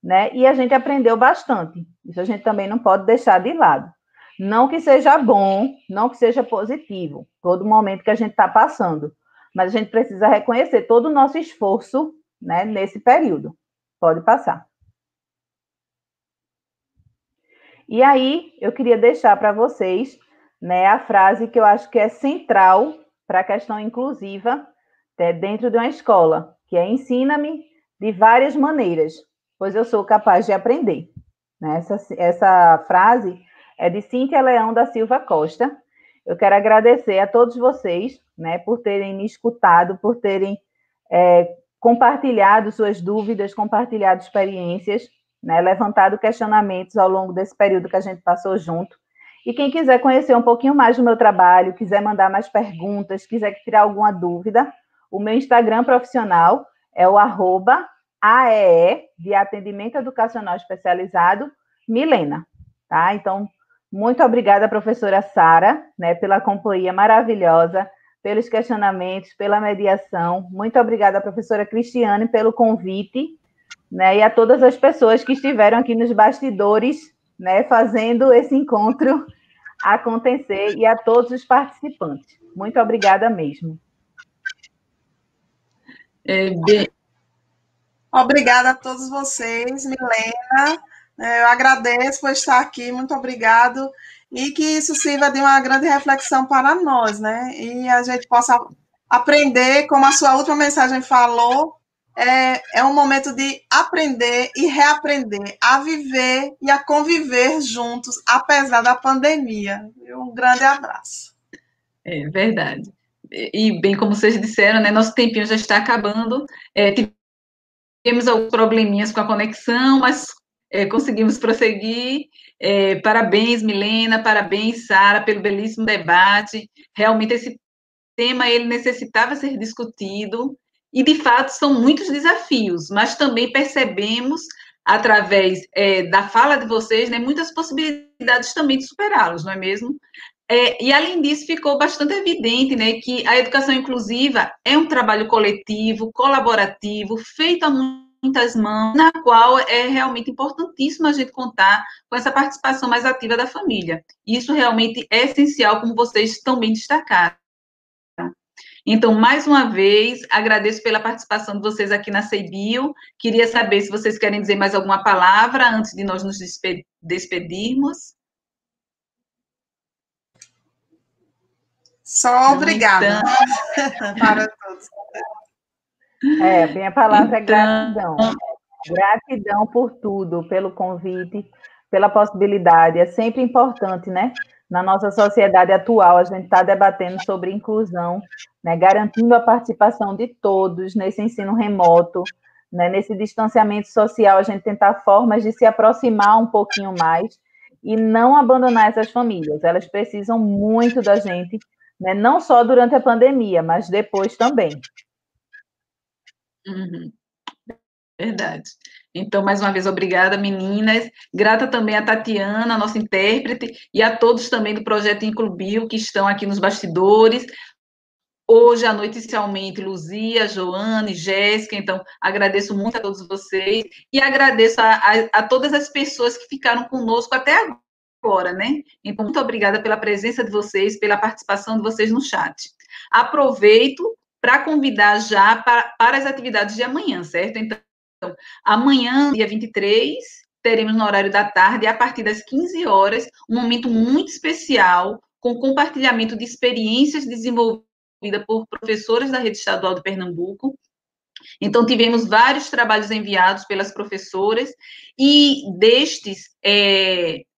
né? E a gente aprendeu bastante. Isso a gente também não pode deixar de lado. Não que seja bom, não que seja positivo, todo momento que a gente está passando, mas a gente precisa reconhecer todo o nosso esforço, né, nesse período. Pode passar. E aí, eu queria deixar para vocês, né, a frase que eu acho que é central para a questão inclusiva dentro de uma escola, que é ensina-me de várias maneiras, pois eu sou capaz de aprender. Essa frase é de Cíntia Leão da Silva Costa. Eu quero agradecer a todos vocês, né, por terem me escutado, por terem compartilhado suas dúvidas, compartilhado experiências, né, levantado questionamentos ao longo desse período que a gente passou junto. E quem quiser conhecer um pouquinho mais do meu trabalho, quiser mandar mais perguntas, quiser tirar alguma dúvida, o meu Instagram profissional é o @AEE, de Atendimento Educacional Especializado, Milena. Tá? Então, muito obrigada, professora Sara, né, pela companhia maravilhosa, pelos questionamentos, pela mediação. Muito obrigada, professora Cristiane, pelo convite, né, e a todas as pessoas que estiveram aqui nos bastidores, né, fazendo esse encontro acontecer, e a todos os participantes. Muito obrigada mesmo. Obrigada a todos vocês, Milena. Eu agradeço por estar aqui, muito obrigado. E que isso sirva de uma grande reflexão para nós, né? E a gente possa aprender, como a sua última mensagem falou, é um momento de aprender e reaprender, a viver e a conviver juntos, apesar da pandemia. Um grande abraço. É verdade. E bem como vocês disseram, né, nosso tempinho já está acabando. Tivemos alguns probleminhas com a conexão, mas conseguimos prosseguir. Parabéns, Milena, parabéns, Sara, pelo belíssimo debate. Realmente esse tema ele necessitava ser discutido, e de fato são muitos desafios, mas também percebemos, através da fala de vocês, né, muitas possibilidades também de superá-los, não é mesmo? E, além disso, ficou bastante evidente, né, que a educação inclusiva é um trabalho coletivo, colaborativo, feito a muitas mãos, na qual é realmente importantíssimo a gente contar com essa participação mais ativa da família. Isso realmente é essencial, como vocês também destacaram. Então, mais uma vez, agradeço pela participação de vocês aqui na CEBIO. Queria saber se vocês querem dizer mais alguma palavra antes de nós nos despedirmos. Só obrigada para todos. Minha palavra é gratidão. Gratidão por tudo, pelo convite, pela possibilidade. É sempre importante, né? Na nossa sociedade atual, a gente está debatendo sobre inclusão, né? Garantindo a participação de todos nesse ensino remoto, né? Nesse distanciamento social, a gente tentar formas de se aproximar um pouquinho mais e não abandonar essas famílias. Elas precisam muito da gente, né? Não só durante a pandemia, mas depois também. Uhum. Verdade. Então, mais uma vez, obrigada, meninas. Grata também a Tatiana, nossa intérprete, e a todos também do Projeto Inclubio, que estão aqui nos bastidores. Hoje à noite, inicialmente, Luzia, Joane, Jéssica. Então, agradeço muito a todos vocês e agradeço a todas as pessoas que ficaram conosco até agora, né? Então, muito obrigada pela presença de vocês, pela participação de vocês no chat. Aproveito para convidar já para as atividades de amanhã, certo? Então, amanhã, dia 23, teremos no horário da tarde, a partir das 15 horas, um momento muito especial, com compartilhamento de experiências desenvolvidas por professoras da Rede Estadual de Pernambuco. Então, tivemos vários trabalhos enviados pelas professoras, e destes,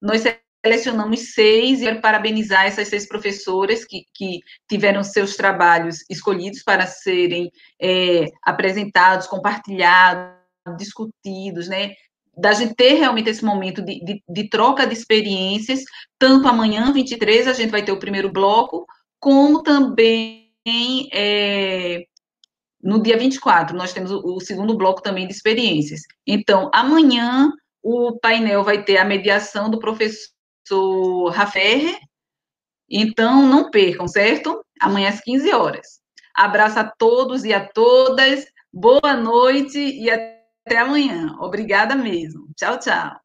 nós selecionamos 6, e quero parabenizar essas 6 professoras que tiveram seus trabalhos escolhidos para serem apresentados, compartilhados, discutidos, né? Da gente ter realmente esse momento de troca de experiências. Tanto amanhã, 23, a gente vai ter o primeiro bloco, como também no dia 24, nós temos o segundo bloco também de experiências. Então, amanhã, o painel vai ter a mediação do professor Raferre. Então, não percam, certo? Amanhã às 15 horas. Abraço a todos e a todas. Boa noite e até amanhã. Obrigada mesmo. Tchau, tchau.